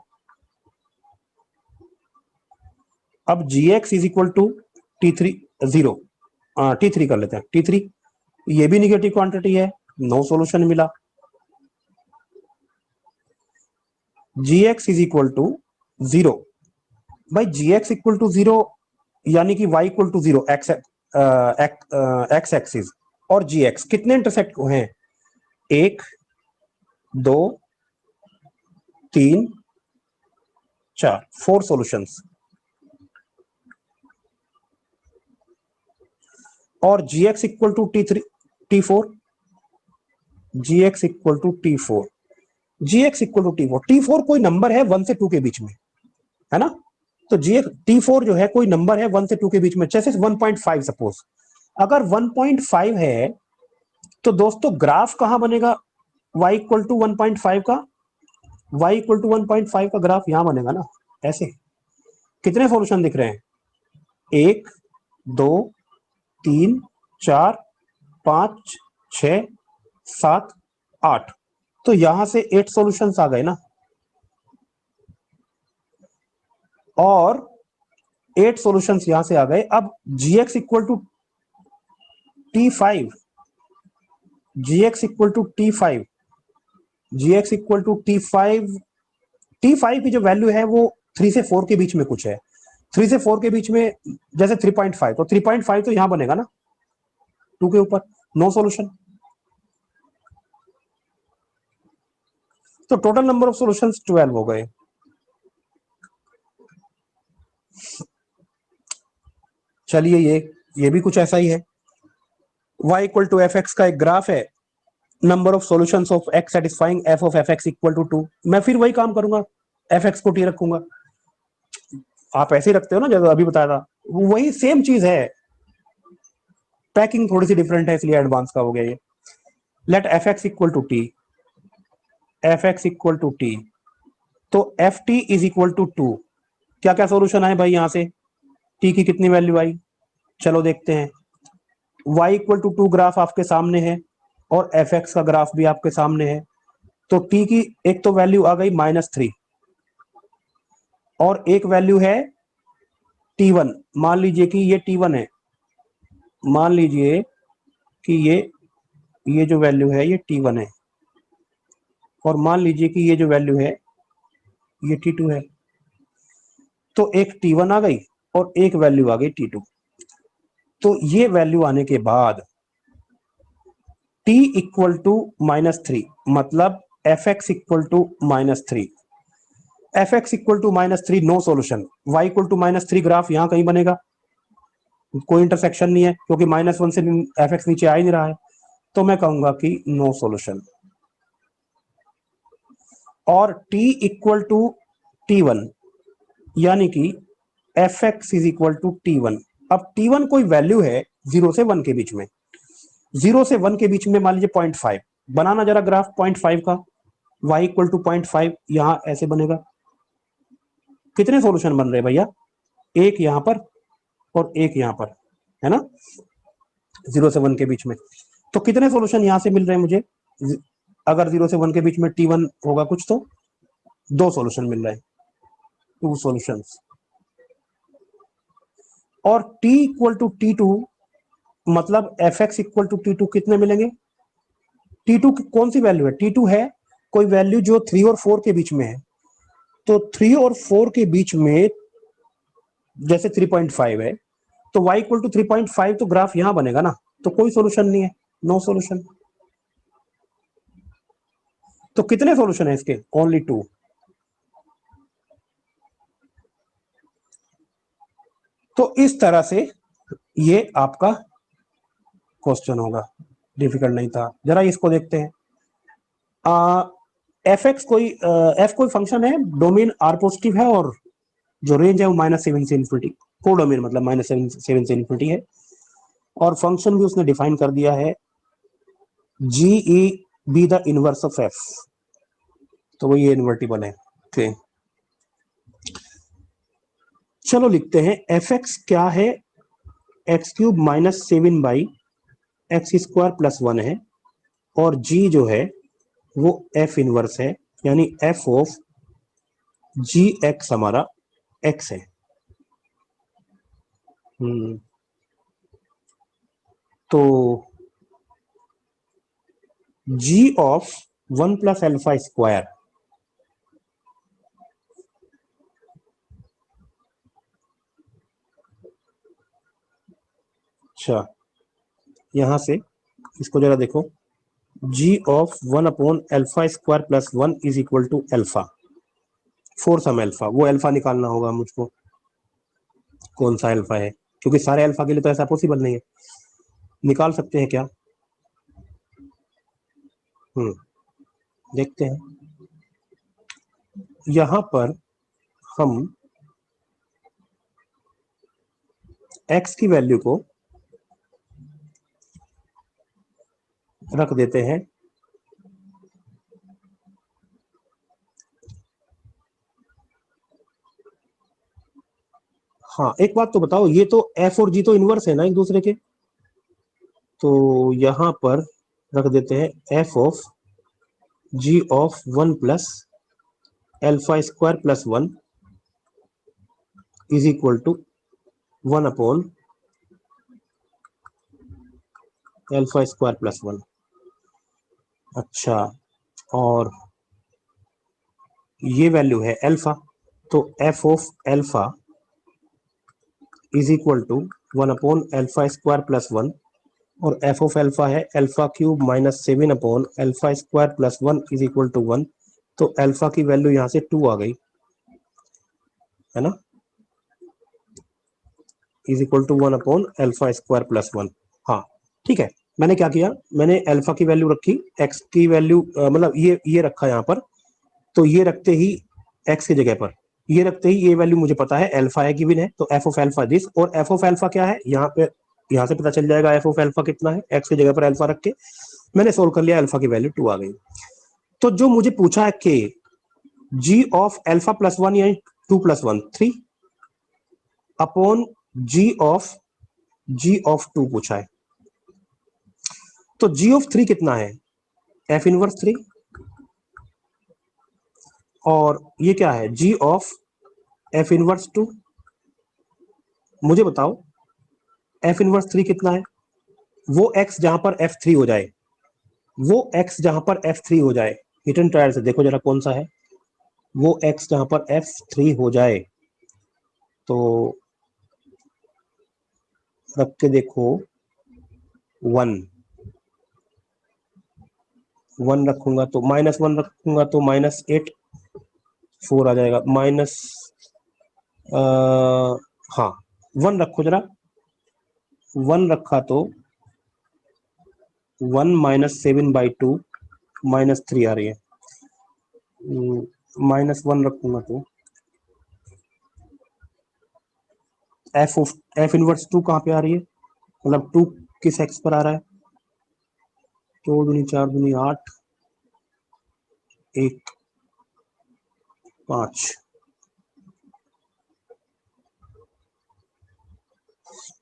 अब gx is equal to T3 0, T3 कर लेते हैं, T3 ये भी निगेटिव क्वांटिटी है, नो सॉल्यूशन मिला। gx इज इक्वल टू 0, भाई gx इक्वल टू 0 यानी कि y equal to 0, x axis और gx कितने इंटरसेक्ट हैं, 1 2 3 4, 4 सॉल्यूशंस। और gx equal to T3 T4, gx equal to T4, gx equal to T4, T4 कोई number है 1 से 2 के बीच में, है ना। तो gx T4 जो है कोई नंबर है 1 से 2 के बीच में, जैसे 1.5 सपोज, अगर 1.5 है तो दोस्तों ग्राफ कहां बनेगा y इक्वल टू 1.5 का, y इक्वल टू 1.5 का ग्राफ यहां बनेगा ना, ऐसे। कितने सॉल्यूशन दिख रहे हैं, 1 2 3 4 5 6 7 8, तो यहां से 8 सॉल्यूशंस आ गए ना, और 8 सॉल्यूशंस यहां से आ गए। अब gx equal to T5, gx equal to T5, gx equal to T5, T5 की जो वैल्यू है वो 3 से 4 के बीच में कुछ है, 3 से 4 के बीच में, जैसे 3.5, तो 3.5 तो यहां बनेगा ना 2 के ऊपर, नो सॉल्यूशन। तो टोटल नंबर ऑफ सॉल्यूशंस 12 हो गए। चलिए ये भी कुछ ऐसा ही है। y equal to f x का एक ग्राफ है, number of solutions of x satisfying f of F x equal to 2। मैं फिर वही काम करूंगा, एफ एक्स को टी रखूंगा। आप ऐसे ही रखते हो ना, जैसे अभी बताया था, वही सेम चीज है, पैकिंग थोड़ी सी डिफरेंट है, इसलिए एडवांस का हो गया ये। Let F x equal to T, F x equal to T, तो F T is equal to 2। क्या क्या सॉल्यूशन आए भाई यहां से, टी की कितनी वैल्यू आई, चलो देखते हैं। y इक्वल टू 2 ग्राफ आपके सामने है और एफ एक्स का ग्राफ भी आपके सामने है। तो t की एक तो वैल्यू आ गई -3 और एक वैल्यू है t1। मान लीजिए कि ये t1 है, मान लीजिए कि ये जो वैल्यू है ये t1 है, और मान लीजिए कि ये जो वैल्यू है ये t2 है। तो एक t1 आ गई और एक वैल्यू आ गई t2। तो ये वैल्यू आने के बाद t इक्वल टू -3, मतलब F x equal to -3, f x equal to -3, no solution. y equal to -3 graph यहां कहीं बनेगा, कोई इंटरसेक्शन नहीं है, क्योंकि -1 से एफ एक्स नीचे आ ही नहीं रहा है, तो मैं कहूंगा कि नो सोल्यूशन। और t इक्वल टू t1, यानी कि f x is equal to t1। अब t1 कोई वैल्यू है 0 से 1 के बीच में, 0 से 1 के बीच में मान लीजिए 0.5, बनाना जरा ग्राफ 0.5 का, y इक्वल टू 0.5 यहां ऐसे बनेगा। कितने सॉल्यूशन बन रहे हैं भैया, एक यहां पर और एक यहां पर, है ना, 0 से 1 के बीच में। तो कितने सॉल्यूशन यहां से मिल रहे हैं मुझे, अगर 0 से 1 के बीच में t1 होगा कुछ, तो 2 सॉल्यूशन मिल रहे हैं, 2 सॉल्यूशंस। और t इक्वल टू t2, मतलब F x equal to t2 कितने मिलेंगे, t2 की कौन सी वैल्यू है, t2 है कोई वैल्यू जो 3 और 4 के बीच में है। तो 3 और 4 के बीच में जैसे 3.5 है, तो y इक्वल टू 3.5, तो ग्राफ यहां बनेगा ना, तो कोई सॉल्यूशन नहीं है, नो सॉल्यूशन। तो कितने सॉल्यूशन है इसके, ओनली 2। तो इस तरह से ये आपका क्वेश्चन होगा, डिफिकल्ट नहीं था। जरा इसको देखते हैं। एफ एक्स कोई एफ कोई फंक्शन है, डोमेन आर पॉजिटिव है और जो रेंज है वो -7 से इन्फिनिटी, को डोमेन मतलब -7 से इन्फिनिटी है, और फंक्शन भी उसने डिफाइन कर दिया है जी ई be the inverse of F, तो वो ये इन्वर्टिबल है। ओके, चलो लिखते हैं एफ एक्स क्या है, x³ -7/x² + 1 है, और g जो है वो f इनवर्स है, यानी f ऑफ जी एक्स हमारा x है। तो g ऑफ 1 + α², अच्छा यहां से इसको जरा देखो, g of 1/α² + 1 is equal to alpha, for some alpha, वो अल्फा निकालना होगा मुझको, कौन सा अल्फा है, क्योंकि सारे अल्फा के लिए तो ऐसा पॉसिबल नहीं है। निकाल सकते हैं क्या, देखते हैं। यहां पर हम x की वैल्यू को रख देते हैं हाँ, एक बात तो बताओ, ये तो f और g तो इनवर्स है ना एक दूसरे के, तो यहां पर रख देते हैं f of g of 1 + α² + 1 is equal to 1/α² + 1। अच्छा, और ये वैल्यू है अल्फा, तो f of alpha is equal to 1/α² + 1, और f ऑफ अल्फा है α³ -7/α² + 1 इज इक्वल टू 1, तो अल्फा की वैल्यू यहां से 2 आ गई, है ना, is equal to 1 upon alpha square plus 1। हाँ ठीक है, मैंने क्या किया, मैंने अल्फा की वैल्यू रखी, एक्स की वैल्यू मतलब ये रखा यहाँ पर, तो ये रखते ही एक्स की जगह पर ये रखते ही ये वैल्यू मुझे पता है अल्फा है गिवन है, तो एफ ऑफ अल्फा दिस, और एफ ऑफ अल्फा क्या है यहाँ पे, यहाँ से पता चल जाएगा एफ ऑफ अल्फा कितना है, एक्स की जगह पर अल्फा रख के मैंने सोल्व कर लिया, अल्फा की वैल्यू 2 आ गई। तो जो मुझे पूछा है के जी ऑफ अल्फा प्लस 1 यानी 2 प्लस 1 3 अपॉन जी ऑफ 2 पूछा है, तो जी ऑफ 3 कितना है, एफ इनवर्स 3, और ये क्या है जी ऑफ एफ इनवर्स 2। मुझे बताओ एफ इनवर्स 3 कितना है, वो एक्स जहां पर एफ 3 हो जाए, वो एक्स जहां पर एफ 3 हो जाए, हिडन ट्रायल से देखो जरा कौन सा है, वो एक्स जहां पर एफ 3 हो जाए, तो रख के देखो 1 1 रखूंगा तो -1 रखूंगा तो -8 4 आ जाएगा, माइनस हाँ 1 रखो जरा, 1 रखा तो 1 -7/2 -3 आ रही है, -1 रखूंगा तो एफ इनवर्स 2 कहाँ पे आ रही है, मतलब 2 किस एक्स पर आ रहा है, 2 दूनी 4 दूनी 8 1 5,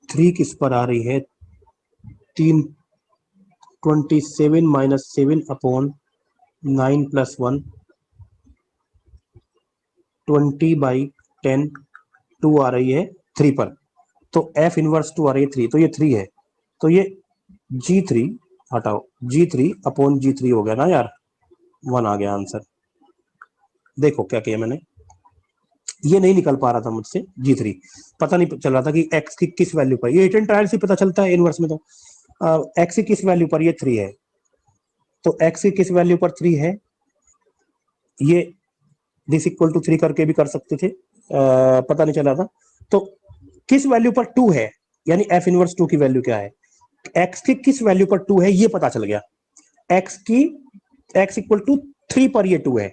3 किस पर आ रही है, 3 27 -7 अपॉन 9 + 1 20/10 2 आ रही है 3 पर, तो एफ इनवर्स 2 आ रही है 3, तो ये 3 है, तो ये G3 हटाओ, G3 अपॉन G3 हो गया ना यार, 1 आ गया आंसर। देखो क्या किया मैंने, ये नहीं निकल पा रहा था मुझसे G3, पता नहीं चल रहा था कि एक्स की किस वैल्यू पर, ये रिटर्न ट्रायल से पता चलता है इनवर्स में, तो एक्स की किस वैल्यू पर ये 3 है, तो एक्स की किस वैल्यू पर 3 है, ये दिस इक्वल टू 3 करके भी कर सकते थे, पता नहीं चला था, तो किस वैल्यू पर 2 है, यानी एफ इनवर्स 2 की वैल्यू क्या है, एक्स की किस वैल्यू पर 2 है ये पता चल गया, एक्स की एक्स इक्वल टू 3 पर ये 2 है,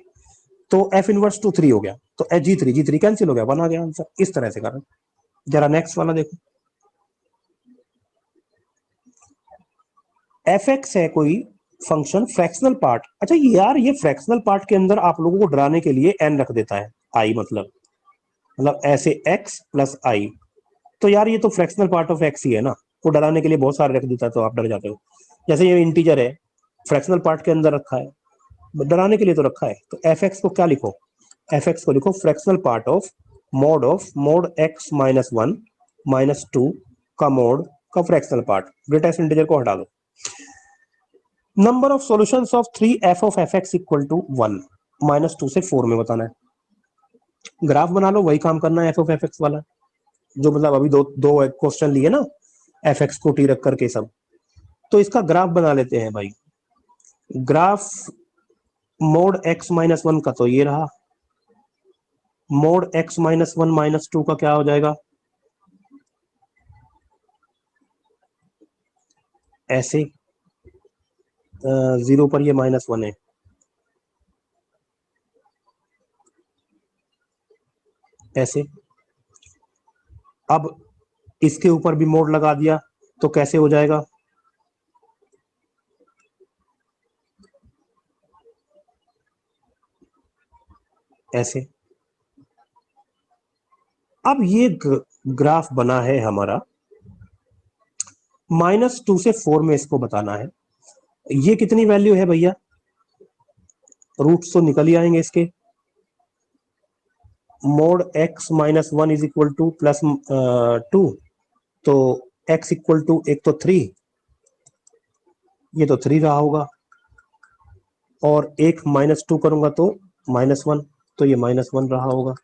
तो एफ इनवर्स 2 3 हो गया, तो जी थ्री कैंसिल हो गया, 1 आ गया आंसर, इस तरह से करना। जरा नेक्स्ट वाला देखो, एफ एक्स है कोई फंक्शन फ्रैक्शनल पार्ट, अच्छा यार ये फ्रैक्शनल पार्ट के अंदर आप लोगों को डराने के लिए एन रख देता है, आई मतलब ऐसे एक्स प्लस आई, तो यार ये तो फ्रैक्शनल पार्ट ऑफ एक्स ही है ना, वो डराने के लिए बहुत सारे रख देता है तो आप डर जाते हो, जैसे ये इंटीजर है फ्रैक्शनल पार्ट के अंदर रखा है, डराने के लिए तो रखा है, तो एफ एक्स को क्या लिखो, एफ एक्स को लिखो fractional part of mode x -1 -2 का मोड का फ्रैक्शनल पार्ट, ग्रेटेस्ट इंटीजर को हटा दो, number of solutions of 3f of F x equal to 1 -2 से 4 में बताना है, ग्राफ बना लो, वही काम करना है एफ ऑफ एफ एक्स वाला, जो मतलब अभी दो दो क्वेश्चन लिए ना एफ एक्स को टी रख करके सब, तो इसका ग्राफ बना लेते हैं भाई, ग्राफ मोड एक्स -1 का तो ये रहा, मोड एक्स -1 -2 का क्या हो जाएगा, ऐसे 0 पर ये -1 है, ऐसे, अब इसके ऊपर भी मोड लगा दिया तो कैसे हो जाएगा, ऐसे, अब ये ग्राफ बना है हमारा, -2 से 4 में इसको बताना है, ये कितनी वैल्यू है भैया, रूट्स तो निकल ही आएंगे इसके, mode x -1 is equal two plus 2, तो एक्स इक्वल टू एक तो 3, ये तो 3 रहा होगा, और एक -2 करूंगा तो -1, तो ये -1 रहा होगा।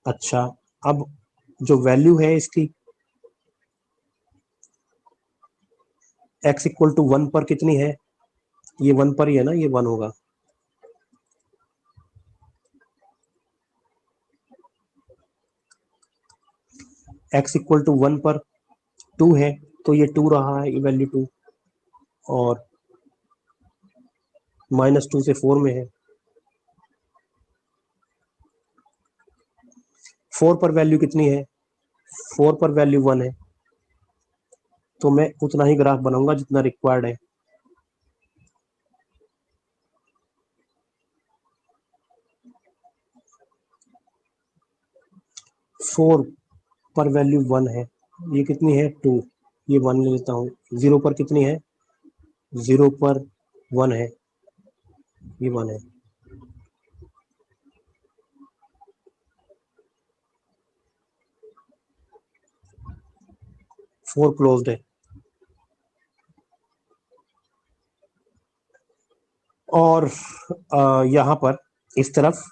अच्छा, अब जो वैल्यू है इसकी x इक्वल टू 1 पर कितनी है, ये 1 पर ही है ना, ये 1 होगा, x इक्वल टू 1 पर 2 है तो ये 2 रहा है, ये वैल्यू 2, और -2 से 4 में है। 4 पर वैल्यू कितनी है? 4 पर वैल्यू 1 है, तो मैं उतना ही ग्राफ बनाऊंगा जितना रिक्वायर्ड है। 4 पर वैल्यू 1 है, ये कितनी है? 2, ये 1 ले लेता हूँ। 0 पर कितनी है? 0 पर 1 है, ये 1 है। फोर क्लोज्ड है। और यहाँ पर इस तरफ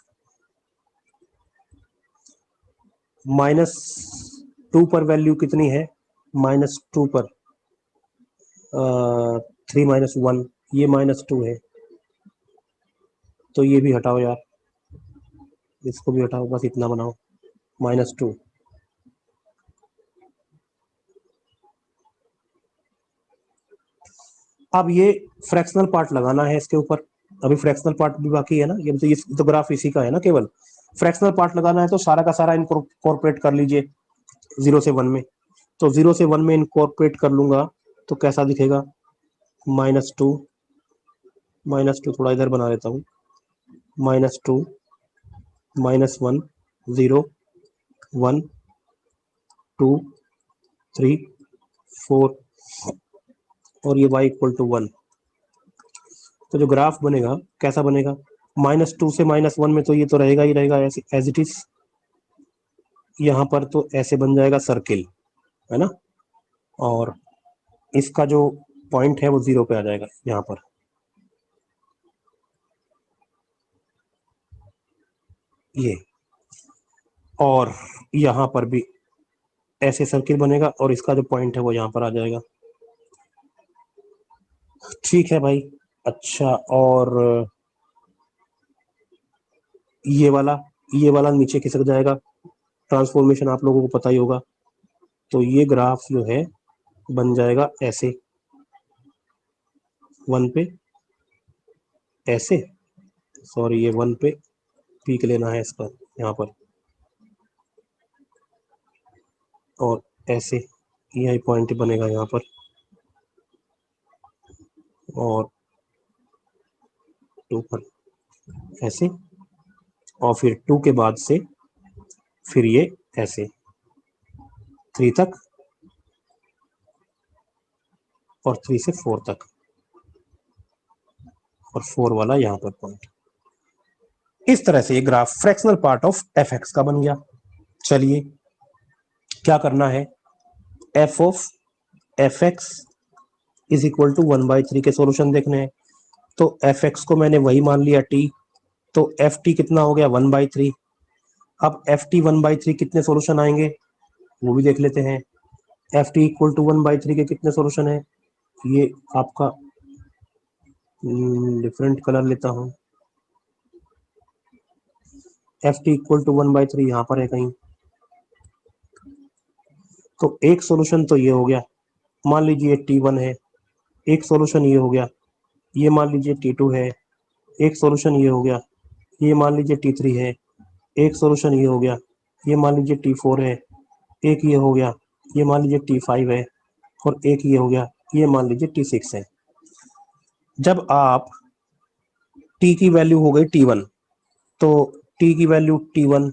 -2 पर वैल्यू कितनी है? -2 पर 3 - 1, ये -2 है, तो ये भी हटाओ यार, इसको भी हटाओ, बस इतना बनाओ, -2। अब ये फ्रैक्शनल पार्ट लगाना है इसके ऊपर, अभी फ्रैक्शनल पार्ट भी बाकी है ना, ये तो ग्राफ इसी का है ना, केवल फ्रैक्शनल पार्ट लगाना है, तो सारा का सारा इनकॉर्पोरेट कर लीजिए 0 से 1 में। तो 0 से 1 में इनकॉर्पोरेट कर लूंगा तो कैसा दिखेगा? -2, -2 थोड़ा इधर बना लेता हूँ, -2, -1, 0, 1, 2, 3, 4, और ये y इक्वल टू 1। तो जो ग्राफ बनेगा कैसा बनेगा? -2 से -1 में तो ये तो रहेगा ही रहेगा एज इट इज, यहाँ पर तो ऐसे बन जाएगा सर्किल, है ना, और इसका जो पॉइंट है वो 0 पे आ जाएगा यहाँ पर। ये और यहाँ पर भी ऐसे सर्किल बनेगा और इसका जो पॉइंट है वो यहाँ पर आ जाएगा। ठीक है भाई। अच्छा, और ये वाला नीचे खिसक जाएगा, ट्रांसफॉर्मेशन आप लोगों को पता ही होगा। तो ये ग्राफ जो है बन जाएगा ऐसे, 1 पे ऐसे, सॉरी ये 1 पे पीक लेना है इसका यहाँ पर, और ऐसे यही पॉइंट बनेगा यहाँ पर, और 2 पर ऐसे, और फिर 2 के बाद से फिर ये ऐसे 3 तक, और 3 से 4 तक, और 4 वाला यहाँ पर पॉइंट। इस तरह से ये graph fractional part of F x का बन गया। चलिए क्या करना है, f of F x is equal to 1/3 के सॉल्यूशन देखने हैं। तो एफ एक्स को मैंने वही मान लिया टी, तो एफ टी कितना हो गया? 1/3। अब एफ टी 1/3 कितने सॉल्यूशन आएंगे वो भी देख लेते हैं। एफ टी इक्वल टू 1/3 के कितने सॉल्यूशन है? ये आपका डिफरेंट कलर लेता हूँ, एफ टी इक्वल टू 1/3 यहाँ पर है कहीं। तो एक सॉल्यूशन तो ये हो गया, मान लीजिए T1 है, एक सॉल्यूशन ये हो गया, ये मान लीजिए T2 है, एक सॉल्यूशन ये हो गया, ये मान लीजिए T3 है, एक सॉल्यूशन ये हो गया, ये मान लीजिए T4 है, एक ये हो गया, ये मान लीजिए T5 है, और एक ये हो गया, ये मान लीजिए T6 है। जब आप T की वैल्यू हो गई T1, तो T की value T1,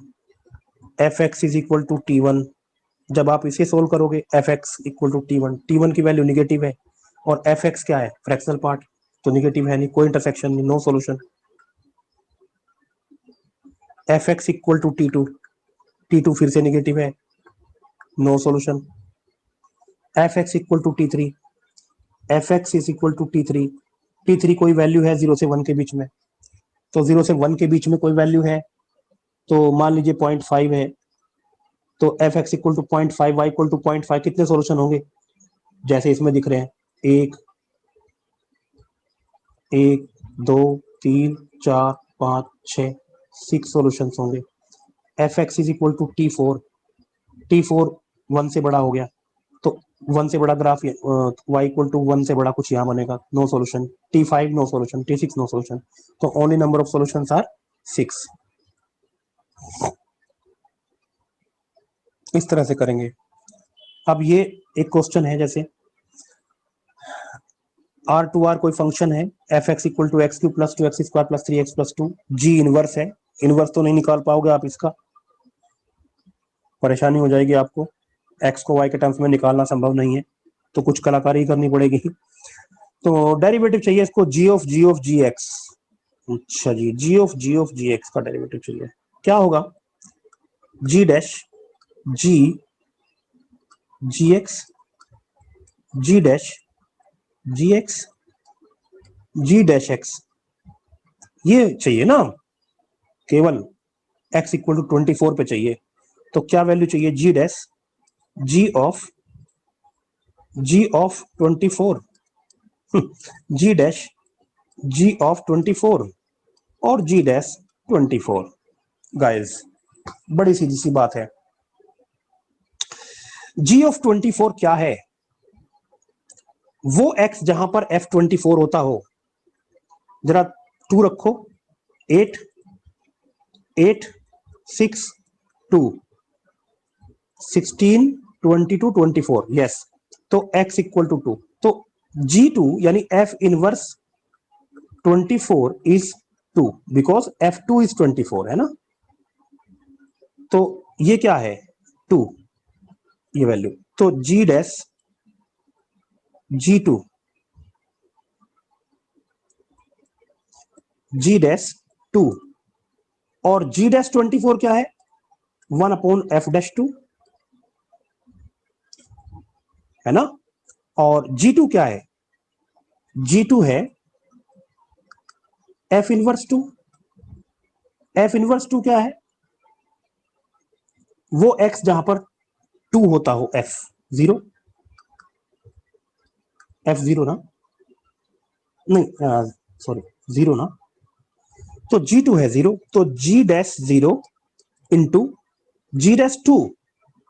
f x is equal to T1, जब आप इसे सोल्व करोगे F x equal to T1, T1 की वैल्यू निगेटिव है, और एफ एक्स क्या है? फ्रैक्शनल पार्ट, तो निगेटिव है नहीं, कोई इंटरसेक्शन नहीं, no solution. F x equal to T2, T2 फिर से निगेटिव है, no solution. F x equal to T3, f x is equal to T3, T3 कोई वैल्यू है 0 से 1 के बीच में, तो 0 से 1 के बीच में कोई वैल्यू है, तो मान लीजिए 0.5 है, तो f x equal to 0.5, y equal to 0.5, कितने सॉल्यूशन होंगे? जैसे इसमें दिख रहे हैं, एक, 1, 2, 3, 4, 5, 6, 6 सॉल्यूशंस होंगे। F x is equal to T4, T4 1 से बड़ा हो गया, तो 1 से बड़ा ग्राफ y इक्वल टू 1 से बड़ा कुछ यहाँ बनेगा, no solution. T5 no solution, T6 no solution, तो only number of solutions are 6। इस तरह से करेंगे। अब ये एक क्वेश्चन है, जैसे R2R कोई फंक्शन है, fx equal to x cube plus 2x square plus 3x plus 2, g inverse है। इनवर्स तो नहीं निकाल पाओगे आप, इसका परेशानी हो जाएगी आपको, x को y के टर्म्स में निकालना संभव नहीं है, तो कुछ कलाकारी करनी पड़ेगी। तो डेरिवेटिव चाहिए इसको g ऑफ जी एक्स। अच्छा जी, g ऑफ जी एक्स का डेरिवेटिव चाहिए। क्या होगा? g dash g g x, g dash g x, g dash x, ये चाहिए ना केवल। x इक्वल टू 24 पे चाहिए, तो क्या वैल्यू चाहिए? G dash G of 24, G dash G of 24 और जी डैश 24। गाइस बड़ी सीधी सी बात है, जी ऑफ 24 क्या है? वो x जहां पर f24 होता हो, जरा 2 रखो, 8 8 6 2 16 22 24, यस। तो x इक्वल टू 2, तो g2 यानी f inverse 24 is 2, because f2 is 24 है ना। तो ये क्या है? 2, ये वैल्यू। तो g dash g2 g dash 2 और g डैश 24 क्या है? 1 अपॉन f डैश 2 है ना। और g2 क्या है? g2 है f इनवर्स 2। f इनवर्स 2 क्या है? वो x जहां पर 2 होता हो, f0, f0 ना, नहीं सॉरी 0 ना, तो g2 है 0, तो g dash 0 into g dash 2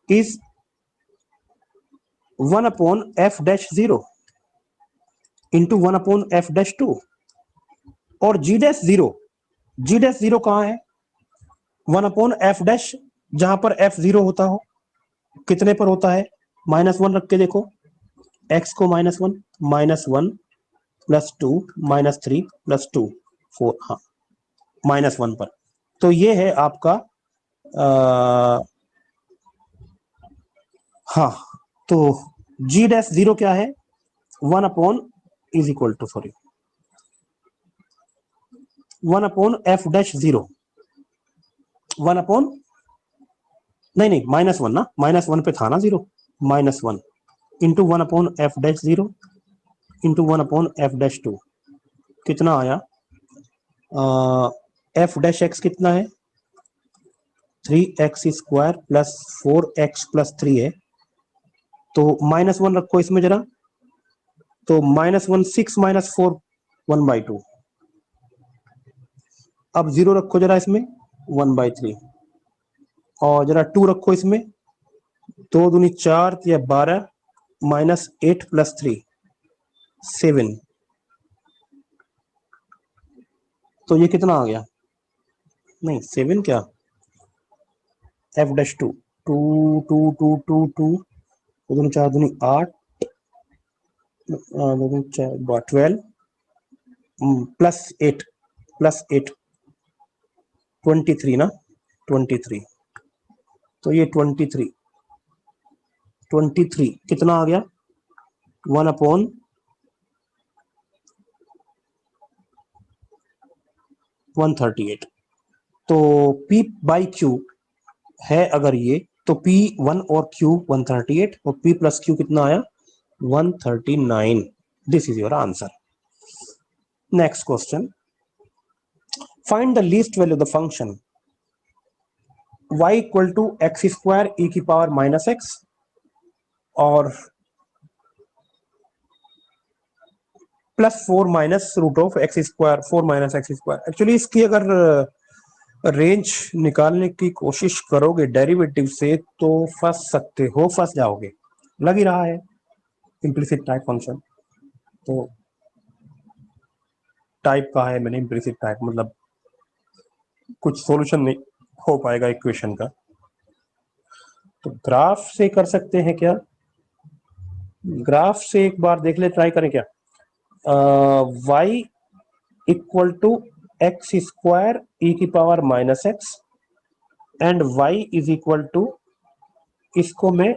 is 1 upon f dash 0 into 1 upon f dash 2। और g डैश 0 कहां है? 1 अपॉन f डैश, जहां पर f0 होता हो, कितने पर होता है? -1 रख के देखो, x को -1, -1 प्लस 2 -3 प्लस 2 4, हाँ -1 पर। तो ये है आपका हाँ, तो g डैश 0 क्या है? 1 upon is equal to, sorry 1 upon f dash 0, 1 upon, नहीं -1 ना, -1 पे था ना 0, -1 into 1 upon f dash 0 into 1 upon f dash 2, कितना आया? f डैश x कितना है? 3x square plus 4x plus 3 है, तो -1 रखो इसमें जरा, तो -1 6 -4 1/2। अब 0 रखो जरा इसमें, 1/3, और जरा 2 रखो इसमें, 2 दूनी 4 या 12, -8 प्लस 3 7, तो ये कितना आ गया? नहीं 7 क्या, f डैश 2 2 2 2 2 2 दूनी 4 दूनी 8, 12 प्लस 8 23 ना, 23, तो ये 23 कितना आ गया? 1 अपॉन 138। तो P बाई Q है अगर ये, तो P1 और Q 138 और P प्लस Q कितना आया? 139। This is your answer. Next question, find the least value of the function y equal to x square e की पावर -x और +4 minus root of x square, 4 - x स्क्वायर। Actually इसकी अगर range निकालने की कोशिश करोगे डेरिवेटिव से तो फंस सकते हो, फंस जाओगे, लग ही रहा है इम्प्लिसिट टाइप फंक्शन। तो टाइप कहा है मैंने, इम्प्लिसिट टाइप मतलब कुछ सॉल्यूशन नहीं हो पाएगा इक्वेशन का। तो ग्राफ से कर सकते हैं क्या? ग्राफ से एक बार देख ले, ट्राई करें क्या? y equal to x square ई की power minus X and y is equal to, इसको मैं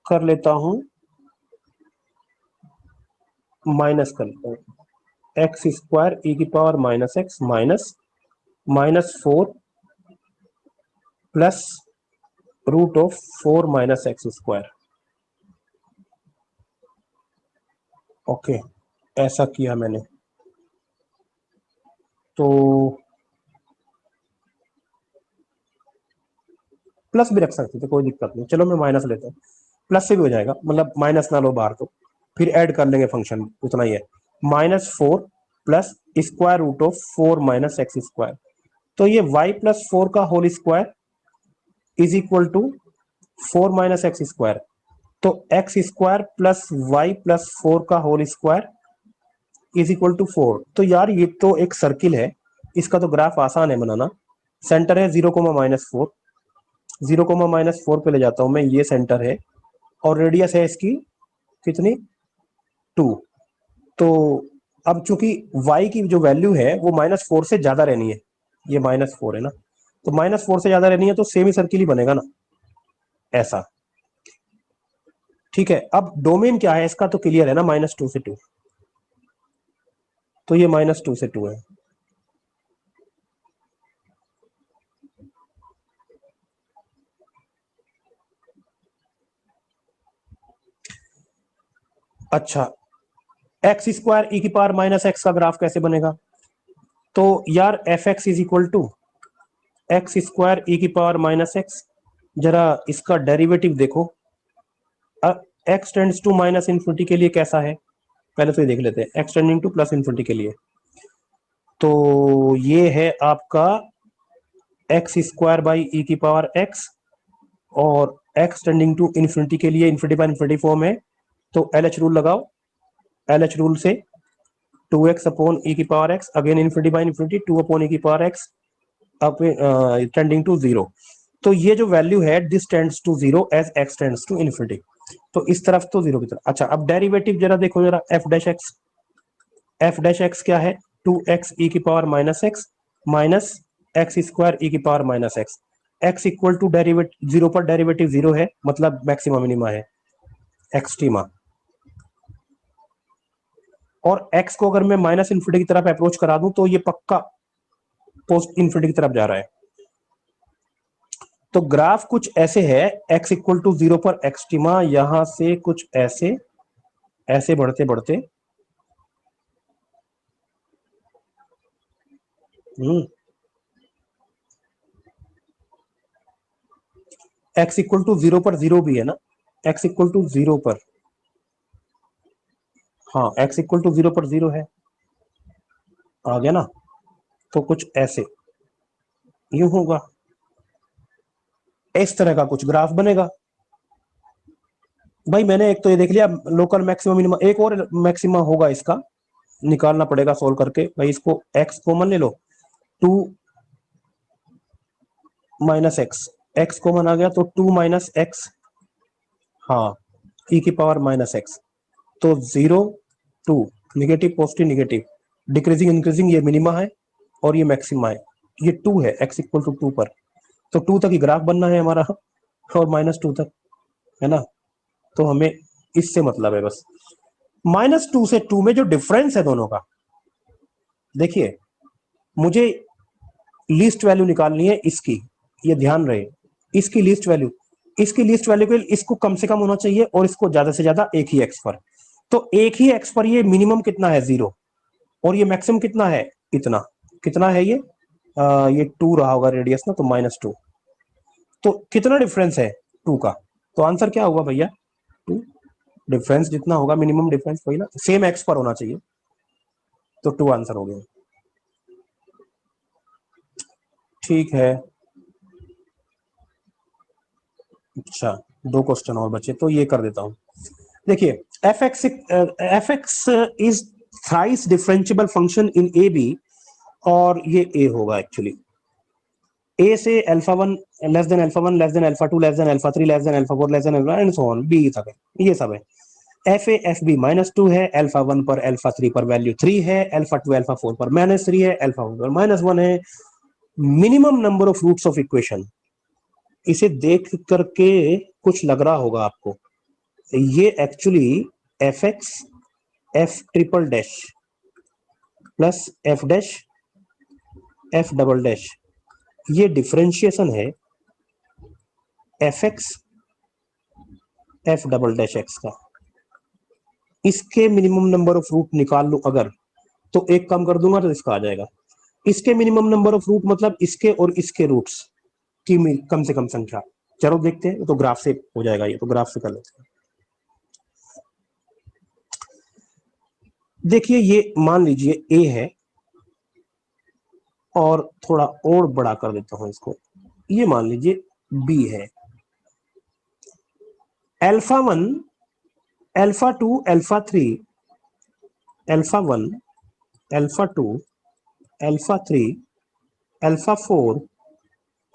कर लेता हूं माइनस कर लेता हूं, एक्स स्क्वायर ई की power minus x minus -4 plus root of 4 minus x square. Okay, ऐसा किया मैंने। तो प्लस भी रख सकते थे, कोई दिक्कत नहीं, चलो मैं माइनस लेता हूँ, प्लस से भी हो जाएगा, मतलब माइनस ना लो बाहर, तो फिर ऐड कर लेंगे फंक्शन, उतना ही है। -4 plus square root of 4 minus x square, तो ये y प्लस 4 का whole square is equal to 4 minus x square. तो X square plus Y plus 4 का whole square is equal to 4। तो यार ये तो एक सर्किल है, इसका तो ग्राफ आसान है बनाना। सेंटर है 0, -4, 0, -4 पे ले जाता हूं मैं, ये सेंटर है और रेडियस है इसकी कितनी, 2। तो अब चूंकि y की जो वैल्यू है वो -4 से ज्यादा रहनी है, ये -4 है ना, तो -4 से ज्यादा रहनी है, तो सेमी सर्किल ही बनेगा ना, ऐसा। ठीक है, अब डोमेन क्या है इसका तो क्लियर है ना, -2 से 2, तो ये -2 से 2 है। अच्छा, एक्स स्क्वायर ई की पावर माइनस एक्स का ग्राफ कैसे बनेगा? तो यार F x is equal to x square ई की पावर माइनस एक्स, जरा इसका डेरिवेटिव देखो, X tends to minus infinity के लिए कैसा है, पहले तो ये देख लेते हैं, x tending two plus infinity के लिए। तो ये है आपका एक्स स्क्वायर बाई ई की पावर एक्स, और एक्स टेंडिंग टू इन्फिनिटी के लिए इन्फिनिटी बाई इन्फिनिटी फॉर्म है, तो एल एच रूल लगाओ, एल एच रूल से 2x अपॉन ई की power X, again infinity by infinity 2 upon E की power X up tending to 0। तो ये जो वैल्यू है this tends to 0 as x tends to infinity, तो इस तरफ तो 0 की तरफ। अच्छा, अब डेरिवेटिव जरा देखो जरा, F dash X, F dash X क्या है, 2x ई की power minus x minus x square ई की power minus X, X equal to derivative 0 पर डेरिवेटिव 0 है, मतलब मैक्सिमा मिनिमा है, एक्सट्रीमा। और x को अगर मैं माइनस इन्फिनिटी की तरफ अप्रोच करा दूं तो ये पक्का पोस्ट इन्फिनिटी की तरफ जा रहा है। तो ग्राफ कुछ ऐसे है, x इक्वल टू 0 पर एक्सट्रीमा, यहां से कुछ ऐसे ऐसे बढ़ते बढ़ते x इक्वल टू 0 पर 0 भी है ना, x इक्वल टू 0 पर, हाँ x इक्वल टू 0 पर 0 है, आ गया ना। तो कुछ ऐसे यूं होगा, इस तरह का कुछ ग्राफ बनेगा। भाई मैंने एक तो ये देख लिया लोकल मैक्सिमम मिनिमम, एक और मैक्सिमा होगा इसका, निकालना पड़ेगा सोल्व करके। भाई इसको x कॉमन ले लो, 2 माइनस एक्स, एक्स कॉमन आ गया तो 2 माइनस एक्स, हाँ ई की पावर माइनस एक्स, तो 0 2, negative positive negative, decreasing increasing, ये मिनिमा है और ये मैक्सिमा है, ये 2 है x इक्वल टू 2 पर, तो 2 तक ही ग्राफ बनना है हमारा, और -2 तक, है ना। तो हमें इससे मतलब है बस, -2 से 2 में जो डिफरेंस है दोनों का, देखिए मुझे लीस्ट वैल्यू निकालनी है इसकी, ये ध्यान रहे, इसकी लीस्ट वैल्यू, इसकी लीस्ट वैल्यू के लिए इसको कम से कम होना चाहिए और इसको ज्यादा से ज्यादा एक ही एक्स पर। तो एक ही एक्स पर ये मिनिमम कितना है 0, और ये मैक्सिमम कितना है, इतना, कितना है ये, ये 2 रहा होगा रेडियस ना, तो -2, तो कितना डिफरेंस है 2 का, तो आंसर क्या होगा भैया, 2। डिफरेंस जितना होगा मिनिमम डिफरेंस वही ना, सेम एक्स पर होना चाहिए, तो 2 आंसर हो गया। ठीक है। अच्छा, दो क्वेश्चन और बचे तो ये कर देता हूं। देखिए, F x is thrice differentiable function in a b, और ये ए होगा एक्चुअली। ए से alpha one less than alpha one less than alpha two less than alpha three less than alpha four less than alpha and so on, b सब है, ये सब है। F a f b minus two है, alpha one पर alpha three पर value three है, alpha two alpha four पर माइनस थ्री है, अल्फा वन पर माइनस वन है। Minimum number of roots of equation, इसे देख करके कुछ लग रहा होगा आपको, ये actually f x f triple dash plus f dash f double dash, ये डिफरेंशिएशन है f x f double dash x का। इसके मिनिमम नंबर ऑफ रूट निकाल लूं अगर, तो एक कम कर दूंगा तो इसका आ जाएगा। इसके मिनिमम नंबर ऑफ रूट मतलब इसके और इसके रूट्स की कम से कम संख्या। चलो देखते हैं, तो ग्राफ से हो जाएगा, ये तो ग्राफ से कर लेते हैं। देखिए, ये मान लीजिए ए है, और थोड़ा और बड़ा कर देता हूं इसको, ये मान लीजिए बी है। Alpha one alpha two alpha three alpha one alpha two alpha three alpha four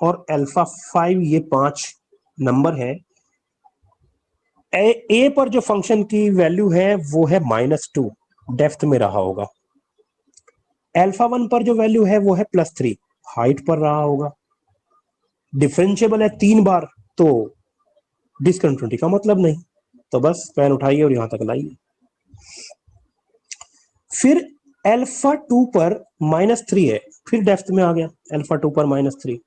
और अल्फा फाइव, ये पांच नंबर है। ए पर जो फंक्शन की वैल्यू है वो है -2, डेप्थ में रहा होगा। अल्फा वन पर जो वैल्यू है वो है +3, हाइट पर रहा होगा। डिफरेंशिएबल है 3 बार, तो डिसकंटिन्यूटी का मतलब नहीं। तो बस पेन उठाइए और यहां तक लाइए। फिर अल्फा टू पर -3 है, फिर डेप्थ में आ गया, अल्फा टू पर -3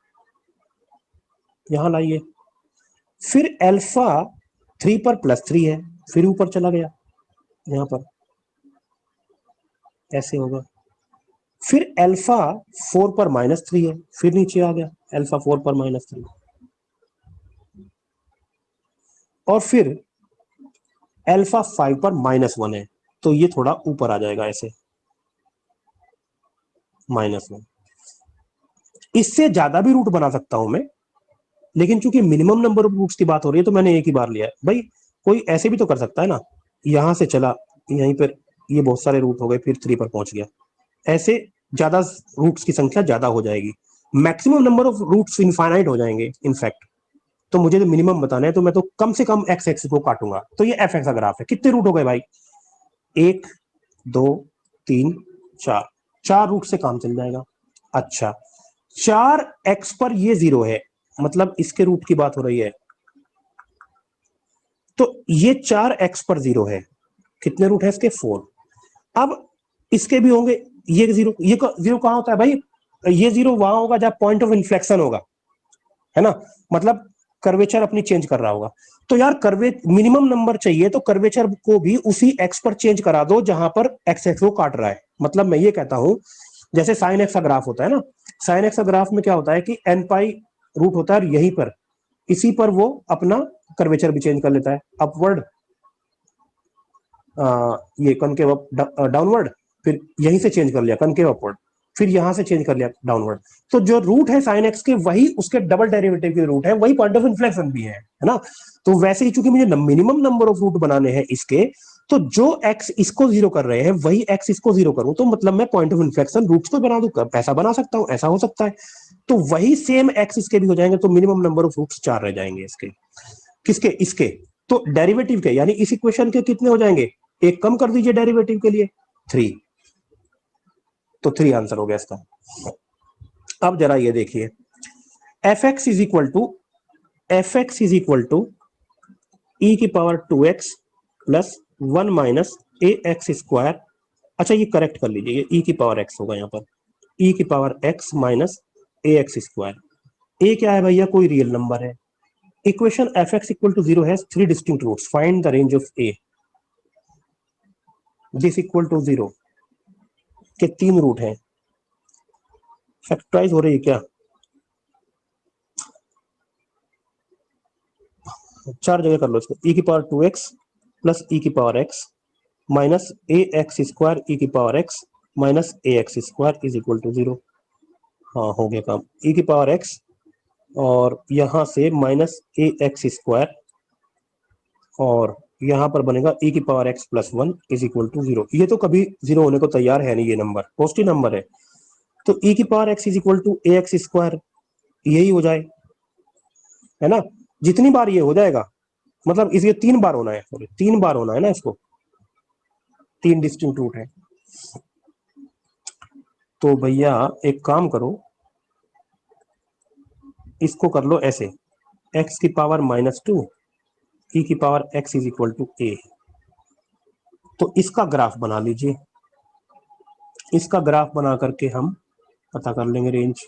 यहां लाइए। फिर अल्फा थ्री पर +3 है, फिर ऊपर चला गया, यहां पर ऐसे होगा। फिर अल्फा फोर पर -3 है, फिर नीचे आ गया, अल्फा फोर पर -3, और फिर अल्फा फाइव पर -1 है, तो ये थोड़ा ऊपर आ जाएगा ऐसे, -1। इससे ज्यादा भी रूट बना सकता हूं मैं, लेकिन चूंकि मिनिमम नंबर ऑफ रूट्स की बात हो रही है तो मैंने एक ही बार लिया है। भाई कोई ऐसे भी तो कर सकता है ना, यहां से चला यहीं पर, ये बहुत सारे रूट हो गए, फिर 3 पर पहुंच गया, ऐसे ज्यादा रूट्स की संख्या ज्यादा हो जाएगी, maximum number of roots infinite हो जाएंगे इनफैक्ट। तो मुझे तो मिनिमम बताना है, तो मैं तो कम से कम एक्स एक्स को काटूंगा। तो ये एफ एक्स का ग्राफ है। कितने रूट हो गए भाई? 1 2 3 4, 4 रूट से काम चल जाएगा। अच्छा, 4x पर ये 0 है, मतलब इसके रूट की बात हो रही है, तो ये 4x पर 0 है। कितने रूट है इसके? 4। अब इसके भी होंगे, ये 0, ये 0 कहां होता है भाई? ये 0 वहां होगा जब पॉइंट ऑफ इन्फ्लेक्शन होगा, है ना, मतलब कर्वेचर अपनी चेंज कर रहा होगा। तो यार कर्वे मिनिमम नंबर चाहिए, तो कर्वेचर को भी उसी एक्स पर चेंज करा दो जहां पर एक्स एक्स को काट रहा है। मतलब मैं ये कहता हूं, जैसे साइन एक्स का ग्राफ होता है ना, साइन एक्स का ग्राफ में क्या होता है कि एन पाई रूट होता है, यहीं पर इसी पर वो अपना कर्वेचर भी चेंज कर लेता है, अपवर्ड, ये कनकेव डाउनवर्ड, फिर यहीं से चेंज कर लिया कनकेव अपवर्ड, फिर यहां से चेंज कर लिया डाउनवर्ड। तो जो रूट है साइन एक्स के, वही उसके डबल डेरिवेटिव के रूट है, वही पॉइंट ऑफ इन्फ्लेक्शन भी है ना। तो वैसे ही चूंकि मुझे मिनिमम नंबर ऑफ रूट बनाने हैं इसके, तो जो एक्स इसको 0 कर रहे हैं वही एक्स इसको 0 करूं, तो मतलब मैं पॉइंट ऑफ इन्फ्लेक्शन रूट्स को बना दूं, ऐसा बना सकता हूं, ऐसा हो सकता है। तो वही सेम एक्स इसके भी हो जाएंगे, तो मिनिमम नंबर ऑफ रूट्स 4 रह जाएंगे इसके। किसके? इसके। तो डेरिवेटिव के, यानी इस इक्वेशन के कितने हो जाएंगे? एक कम कर दीजिए डेरिवेटिव के लिए, 3। तो 3 आंसर हो गया इसका। अब जरा ये देखिए, F x is equal to E की पावर 2x प्लस 1 माइनस ए एक्स स्क्वायर। अच्छा, ये करेक्ट कर लीजिए, ये ई की पावर एक्स होगा यहाँ पर, ई की power x minus A x square. A क्या है भैया? कोई रियल नंबर है। Equation f x equal to 0 has 3 distinct roots, find the range of a. This equal to 0 के 3 रूट हैं। फैक्टराइज हो रही है क्या? 4 जगह कर लो इसको, ई की पावर 2x प्लस ई की पावर x माइनस ए एक्स स्क्वायर ई की power x minus A x square is equal to 0। हाँ हो गया काम, e की पावर x और यहां से माइनस ए एक्स स्क्वायर और यहां पर बनेगा e की power x plus 1 is equal to 0। ये तो कभी जीरो होने को तैयार है नहीं, ये नंबर पॉजिटिव नंबर है। तो e की power x is equal to a x square, यही हो जाए, है ना। जितनी बार ये हो जाएगा, मतलब इसे 3 बार होना है, सॉरी 3 बार होना है ना इसको, 3 डिस्टिंक्ट रूट है। तो भैया एक काम करो, इसको कर लो ऐसे, x की पावर -2 e की power x is equal to a। तो इसका ग्राफ बना लीजिए, इसका ग्राफ बना करके हम पता कर लेंगे रेंज।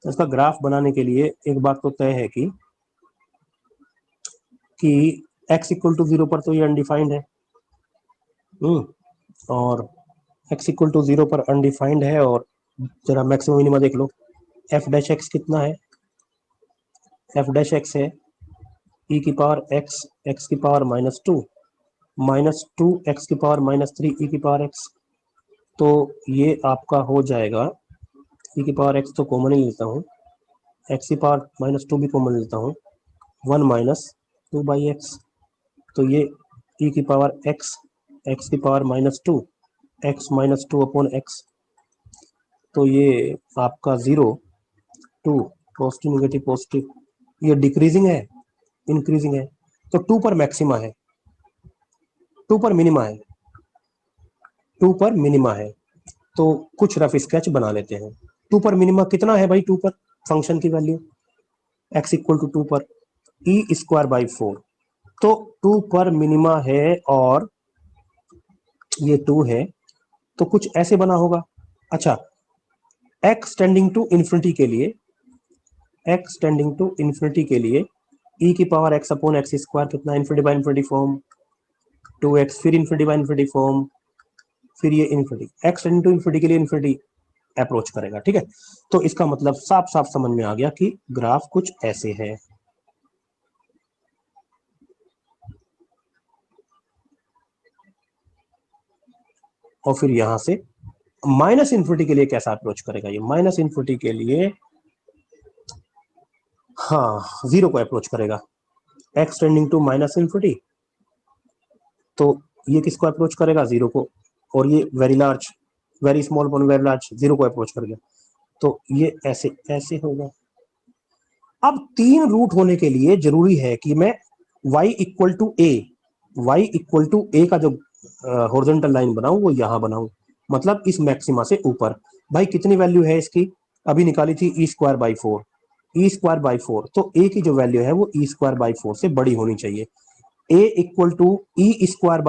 तो इसका ग्राफ बनाने के लिए एक बात तो तय है कि x इक्वल टू 0 पर तो ये अनडिफाइंड है, और x इक्वल टू 0 पर अनडिफाइंड है। और जरा मैक्सिमम मिनिमा देख लो, f डैश x कितना है, f डैश x है e की पावर x की पावर -2 x की पावर -3 e की पावर x। तो ये आपका हो जाएगा, e की पावर x तो कॉमन ही लेता हूँ, x की पावर -2 भी कॉमन लेता हूँ, 1 -2/x। तो ये e की पावर x की पावर -2 x -2/x। तो ये आपका 0 2 पॉजिटिव नेगेटिव पॉजिटिव, ये डिक्रीजिंग है इंक्रीजिंग है। तो 2 पर मैक्सिमा है, 2 पर मिनिमा है, 2 पर मिनिमा है। तो कुछ रफ स्केच बना लेते हैं। 2 पर मिनिमा कितना है भाई, 2 पर फंक्शन की वैल्यू x इक्वल टू 2 पर e²/4। तो 2 पर मिनिमा है और ये 2 है, तो कुछ ऐसे बना होगा। अच्छा, x टेंडिंग टू इन्फिनिटी के लिए, x टेंडिंग टू इन्फिनिटी के लिए e की power x upon X square कितना, infinity by infinity form 2x, फिर इन्फिनिटी बाय इन्फिनिटी फॉर्म, फिर ये infinity, x tending to infinity के लिए इन्फिनिटी अप्रोच करेगा, ठीक है। तो इसका मतलब साफ साफ समझ में आ गया कि ग्राफ कुछ ऐसे है। और फिर यहां से माइनस इन्फिनिटी के लिए कैसा अप्रोच करेगा, ये माइनस इन्फिनिटी के लिए हाँ 0 को अप्रोच करेगा, x tending to minus infinity. तो ये किसको अप्रोच करेगा, 0 को। और ये very large, very small upon very large, 0 को अप्रोच करेगा। तो ये ऐसे ऐसे होगा। अब 3 रूट होने के लिए जरूरी है कि मैं y इक्वल टू ए का जो हॉरिजॉन्टल लाइन बनाऊं वो यहां बनाऊं, मतलब इस मैक्सिमा से ऊपर। भाई कितनी वैल्यू है इसकी, अभी निकाली थी e²/4, तो a की जो वैल्यू है वो e²/4 से बड़ी होनी चाहिए। a इक्वल टू e²/4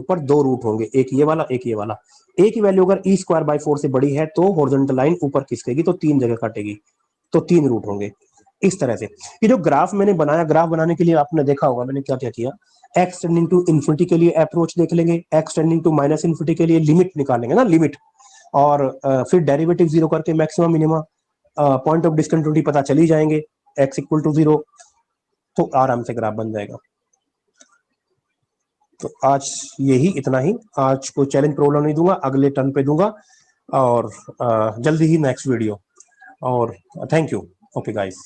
पर दो रूट होंगे, एक ये वाला एक ये वाला। a की वैल्यू अगर e²/4 से बड़ी है तो हॉरिजॉन्टल लाइन ऊपर खिसकेगी, तो 3 जगह काटेगी, तो 3 रूट होंगे इस तरह से। ये जो ग्राफ मैंने बनाया, ग्राफ बनाने के लिए आपने देखा होगा मैंने क्या क्या किया। x टेंडिंग टू इन्फिनिटी के लिए अप्रोच देख लेंगे, x tending to minus infinity के लिए लिमिट निकालेंगे ना, लिमिट। और फिर डेरिवेटिव 0 करके maximum minima point of discontinuity पता चली जाएंगे, x इक्वल टू 0, तो आराम से ग्राफ बन जाएगा। तो आज यही इतना ही, आज कोई चैलेंज प्रॉब्लम नहीं दूंगा, अगले टर्न पे दूंगा, और जल्दी ही नेक्स्ट वीडियो। और थैंक यू, ओके गाइस।